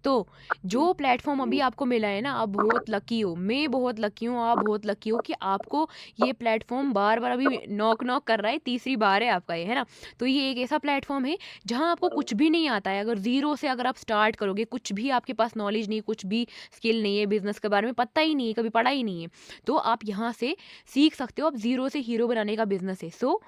तो जो प्लेटफॉर्म अभी आपको मिला है ना आप बहुत लकी हो। मैं बहुत लकी हूँ आप बहुत लकी हो कि आपको ये प्लेटफॉर्म बार बार अभी नॉक नॉक कर रहा है। तीसरी बार है आपका ये, है ना? तो ये एक ऐसा प्लेटफॉर्म है जहाँ आपको कुछ भी नहीं आता है। अगर ज़ीरो से अगर आप स्टार्ट करोगे कुछ भी आपके पास नॉलेज नहीं कुछ भी स्किल नहीं है बिजनेस के बारे में पता ही नहीं है कभी पढ़ा ही नहीं है तो आप यहाँ से सीख सकते हो। आप ज़ीरो से हीरो बनाने का बिजनेस है। सो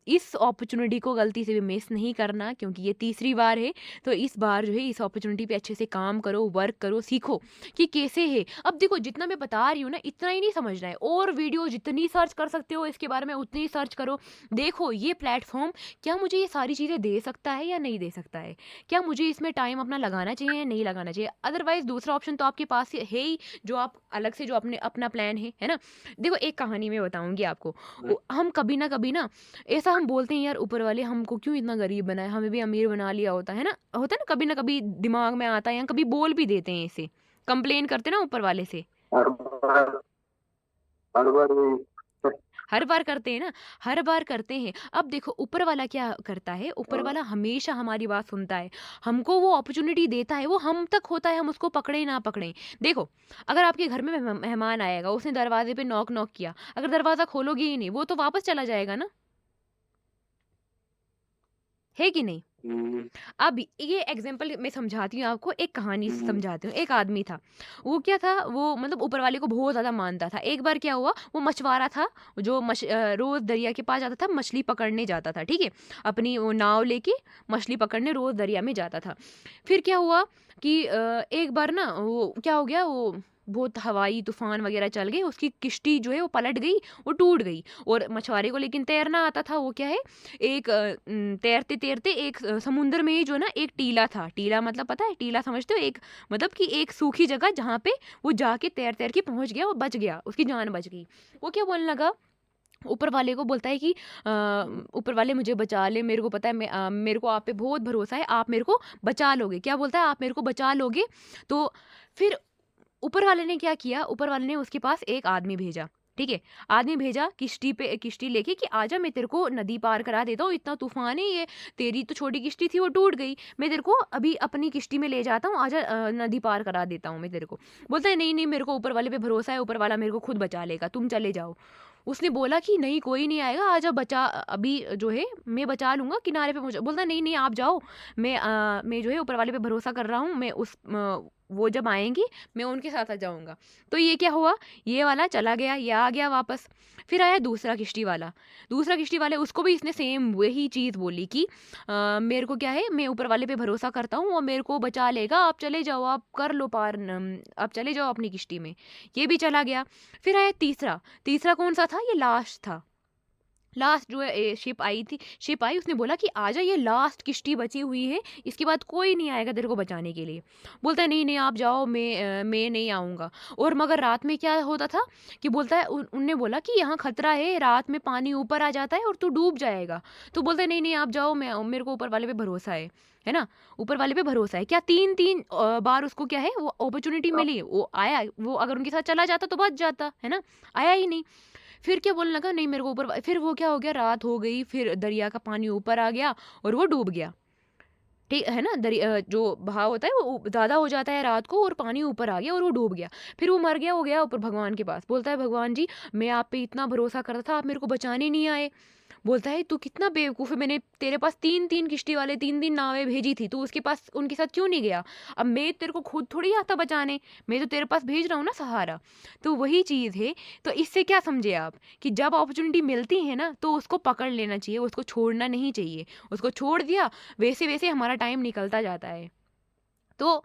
इस अपॉर्चुनिटी को गलती से भी मिस नहीं करना क्योंकि ये तीसरी बार है। तो इस बार जो है इस अपॉर्चुनिटी पे अच्छे से काम करो वर्क करो सीखो कि कैसे है। अब देखो जितना मैं बता रही हूँ ना इतना ही नहीं समझना है और वीडियो जितनी सर्च कर सकते हो इसके बारे में उतनी सर्च करो। देखो ये प्लेटफॉर्म क्या मुझे ये सारी चीज़ें दे सकता है या नहीं दे सकता है? क्या मुझे इसमें टाइम अपना लगाना चाहिए या नहीं लगाना चाहिए? अदरवाइज दूसरा ऑप्शन तो आपके पास है ही जो आप अलग से जो अपने अपना प्लान है ना? देखो एक कहानी मैं बताऊंगी आपको। हम कभी ना ऐसा हम बोलते हैं यार ऊपर वाले हमको क्यों इतना गरीब बनाए हमें भी अमीर बना लिया होता है ना कभी दिमाग में आता है या कभी बोल भी देते हैं ऐसे कंप्लेन करते हैं ना ऊपर वाले से। हर बार हर बार वही। हर बार करते हैं ना, हर बार करते हैं। अब देखो ऊपर वाला क्या करता है, ऊपर हाँ, वाला हमेशा हमारी बात सुनता है, हमको वो अपॉर्चुनिटी देता है, वो हम तक होता है, हम उसको पकड़े ना पकड़े। देखो अगर आपके घर में मेहमान आएगा, उसने दरवाजे पे नॉक नॉक किया, अगर दरवाजा खोलोगे ही नहीं, वो तो वापस चला जाएगा ना, है कि नहीं? हुँ, अब ये एग्जांपल मैं समझाती हूँ आपको, एक कहानी से हुँ, समझाती हूँ। एक आदमी था, वो क्या था, वो मतलब ऊपर वाले को बहुत ज़्यादा मानता था। एक बार क्या हुआ, वो मछुआरा था, जो रोज़ दरिया के पास जाता था, मछली पकड़ने जाता था, ठीक है? अपनी वो नाव लेके मछली पकड़ने रोज़ दरिया में जाता था। फिर क्या हुआ कि एक बार ना वो क्या हो गया, वो बहुत हवाई तूफ़ान वग़ैरह चल गए, उसकी किश्ती जो है वो पलट गई, वो टूट गई। और मछुआरे को लेकिन तैरना आता था, वो क्या है, एक तैरते-तैरते एक समुद्र में ही जो है ना एक टीला था। टीला मतलब पता है? टीला समझते हो? एक मतलब कि एक सूखी जगह जहाँ पे वो जाके तैर-तैर के पहुँच गया, वो बच गया, उसकी जान बच गई। वो क्या बोलने लगा, ऊपर वाले को बोलता है कि ऊपर वाले मुझे बचा ले, मेरे को पता है मेरे को आप पे बहुत भरोसा है, आप मेरे को बचा लोगे। क्या बोलता है? आप मेरे को बचा लोगे? तो फिर ऊपर वाले ने क्या किया, ऊपर वाले ने उसके पास एक आदमी भेजा, ठीक है? आदमी भेजा किश्ती लेके कि आजा, मैं तेरे को नदी पार करा देता हूँ, इतना तूफान है ये, तेरी तो छोटी किश्ती थी वो टूट गई, मैं तेरे को अभी अपनी किश्ती में ले जाता हूँ, आजा नदी पार करा देता हूँ मैं तेरे को। बोलता है नहीं नहीं, मेरे को ऊपर वाले पे भरोसा है, ऊपर वाला मेरे को खुद बचा लेगा, तुम चले जाओ। उसने बोला कि नहीं कोई नहीं आएगा, आजा बचा, अभी जो है मैं बचा लूंगा, किनारे पे पहुंचा। बोलता नहीं नहीं आप जाओ, मैं जो है ऊपर वाले पे भरोसा कर रहा हूँ, मैं वो जब आएंगी मैं उनके साथ आ जाऊँगा। तो ये क्या हुआ, ये वाला चला गया, ये आ गया वापस। फिर आया दूसरा किश्ती वाला, दूसरा किश्ती वाले, उसको भी इसने सेम वही चीज़ बोली कि मेरे को क्या है, मैं ऊपर वाले पे भरोसा करता हूँ, वो मेरे को बचा लेगा, आप चले जाओ, आप कर लो पार, आप चले जाओ अपनी किश्ती में। ये भी चला गया। फिर आया तीसरा, तीसरा कौन-सा था, ये लास्ट था। लास्ट जो है शिप आई थी, शिप आई, उसने बोला कि आजा, ये लास्ट किश्ती बची हुई है, इसके बाद कोई नहीं आएगा तेरे को बचाने के लिए। बोलता है नहीं नहीं आप जाओ, मैं नहीं आऊँगा। और मगर रात में क्या होता था कि बोलता है उनने बोला कि यहाँ खतरा है, रात में पानी ऊपर आ जाता है और तू डूब जाएगा। तो बोलता है नहीं नहीं आप जाओ, मैं मेरे को ऊपर वाले पे भरोसा है ना? ऊपर वाले पे भरोसा है। क्या 3-3 बार उसको क्या है वो अपॉर्च्युनिटी हाँ, मिली, वो आया, वो अगर उनके साथ चला जाता तो बच जाता, है ना? आया ही नहीं। फिर क्या बोलने लगा, नहीं मेरे को ऊपर, फिर वो क्या हो गया, रात हो गई, फिर दरिया का पानी ऊपर आ गया और वो डूब गया। ठीक है ना, जो बहाव होता है वो ज़्यादा हो जाता है रात को, और पानी ऊपर आ गया और वो डूब गया। फिर वो मर गया, हो गया ऊपर भगवान के पास, बोलता है भगवान जी, मैं आप पे इतना भरोसा करता था, आप मेरे को बचाने नहीं आए। बोलता है तू कितना बेवकूफ़ है, मैंने तेरे पास 3-3 किश्ती वाले 3-3 नावें भेजी थी, तू उसके पास उनके साथ क्यों नहीं गया? अब मैं तेरे को खुद थोड़ी आता बचाने, मैं तो तेरे पास भेज रहा हूँ ना सहारा। तो वही चीज़ है। तो इससे क्या समझे आप कि जब अपॉर्च्युनिटी मिलती है ना, तो उसको पकड़ लेना चाहिए, उसको छोड़ना नहीं चाहिए। उसको छोड़ दिया, वैसे-वैसे हमारा टाइम निकलता जाता है। तो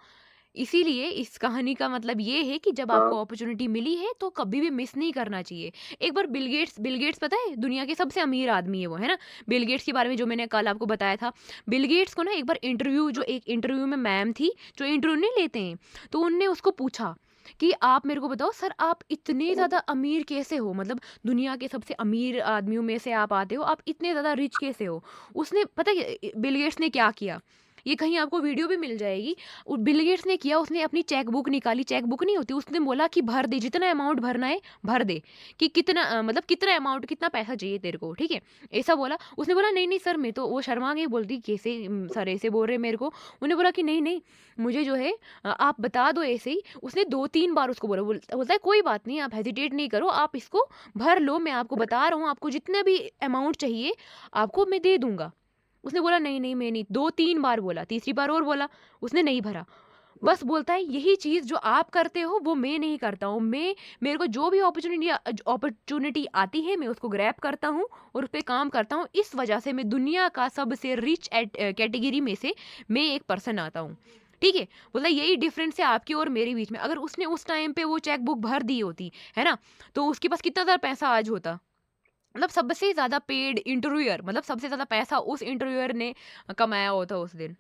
इसीलिए इस कहानी का मतलब ये है कि जब हाँ, आपको अपॉर्चुनिटी मिली है तो कभी भी मिस नहीं करना चाहिए। एक बार बिल गेट्स पता है, दुनिया के सबसे अमीर आदमी है वो, है ना? बिल गेट्स के बारे में जो मैंने कल आपको बताया था। बिल गेट्स को ना एक बार एक इंटरव्यू में मैम थी, जो इंटरव्यू नहीं लेते हैं, तो उनने उसको पूछा कि आप मेरे को बताओ सर, आप इतने ज़्यादा अमीर कैसे हो? मतलब दुनिया के सबसे अमीर आदमियों में से आप आते हो, आप इतने ज़्यादा रिच कैसे हो? उसने पता है बिल गेट्स ने क्या किया? ये कहीं आपको वीडियो भी मिल जाएगी। बिल गेट्स ने किया, उसने अपनी चेक बुक निकाली, चेक बुक नहीं होती, उसने बोला कि भर दे, जितना अमाउंट भरना है भर दे, कि कितना मतलब कितना अमाउंट, कितना पैसा चाहिए तेरे को, ठीक है? ऐसा बोला। उसने बोला नहीं नहीं सर, मैं तो, वो शर्मा गई, बोलती कैसे सर ऐसे बोल रहे मेरे को। उन्होंने बोला कि नहीं नहीं, मुझे जो है आप बता दो ऐसे ही। उसने 2-3 बार उसको बोला, बोलता है कोई बात नहीं, आप हेजिटेट नहीं करो, आप इसको भर लो, मैं आपको बता रहा हूँ, आपको जितना भी अमाउंट चाहिए आपको मैं दे दूंगा। उसने बोला नहीं नहीं मैं नहीं, 2-3 बार बोला, तीसरी बार और बोला, उसने नहीं भरा। बस बोलता है यही चीज़ जो आप करते हो वो मैं नहीं करता हूँ। मेरे को जो भी अपॉर्चुनिटी आती है मैं उसको ग्रैब करता हूँ और उस पे काम करता हूँ। इस वजह से मैं दुनिया का सबसे रिच कैटेगरी में से मैं एक पर्सन आता हूँ। ठीक है? बोला यही डिफरेंस है आपकी और मेरे बीच में। अगर उसने उस टाइम पे वो चेक बुक भर दी होती, है ना? तो उसके पास कितना ज़्यादा पैसा आज होता। मतलब सबसे ज़्यादा पेड इंटरव्यूअर, मतलब सबसे ज़्यादा पैसा उस इंटरव्यूअर ने कमाया होता उस दिन।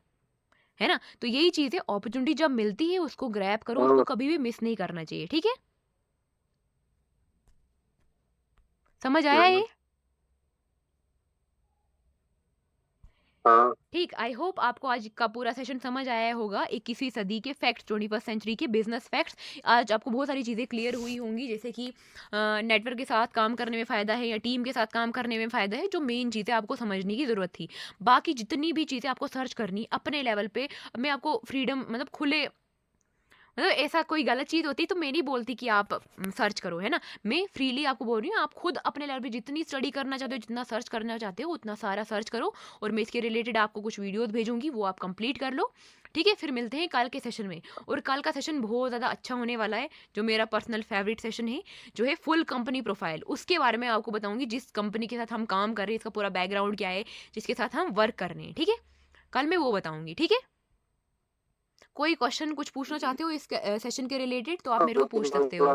है ना? तो यही चीज़ है, अपॉर्च्युनिटी जब मिलती है उसको ग्रैब करो, उसको हाँ, कभी भी मिस नहीं करना चाहिए, ठीक है? समझ आया हाँ, ये? हाँ, ठीक, आई होप आपको आज का पूरा सेशन समझ आया होगा 21वीं सदी के फैक्ट्स, 21st सेंचुरी के बिजनेस फैक्ट्स। आज आपको बहुत सारी चीज़ें क्लियर हुई होंगी, जैसे कि नेटवर्क के साथ काम करने में फ़ायदा है या टीम के साथ काम करने में फ़ायदा है, जो मेन चीज़ें आपको समझने की ज़रूरत थी। बाकी जितनी भी चीज़ें आपको सर्च करनी अपने लेवल पे, मैं आपको फ्रीडम मतलब खुले, मतलब ऐसा कोई गलत चीज़ होती तो मैं नहीं बोलती कि आप सर्च करो, है ना? मैं फ्रीली आपको बोल रही हूँ, आप खुद अपने लेवल पे जितनी स्टडी करना चाहते हो, जितना सर्च करना चाहते हो, उतना सारा सर्च करो। और मैं इसके रिलेटेड आपको कुछ वीडियोज़ भेजूँगी, वो आप कंप्लीट कर लो, ठीक है? फिर मिलते हैं कल के सेशन में। और कल का सेशन बहुत ज़्यादा अच्छा होने वाला है, जो मेरा पर्सनल फेवरेट सेशन है, जो है फुल कंपनी प्रोफाइल। उसके बारे में आपको बताऊँगी, जिस कंपनी के साथ हम काम कर रहे हैं, इसका पूरा बैकग्राउंड क्या है, जिसके साथ हम वर्क कर रहे हैं, ठीक है? कल मैं वो बताऊँगी, ठीक है? कोई क्वेश्चन कुछ पूछना चाहते हो इस सेशन के रिलेटेड तो आप हाँ, मेरे को क्वेश्चन पूछ सकते हो।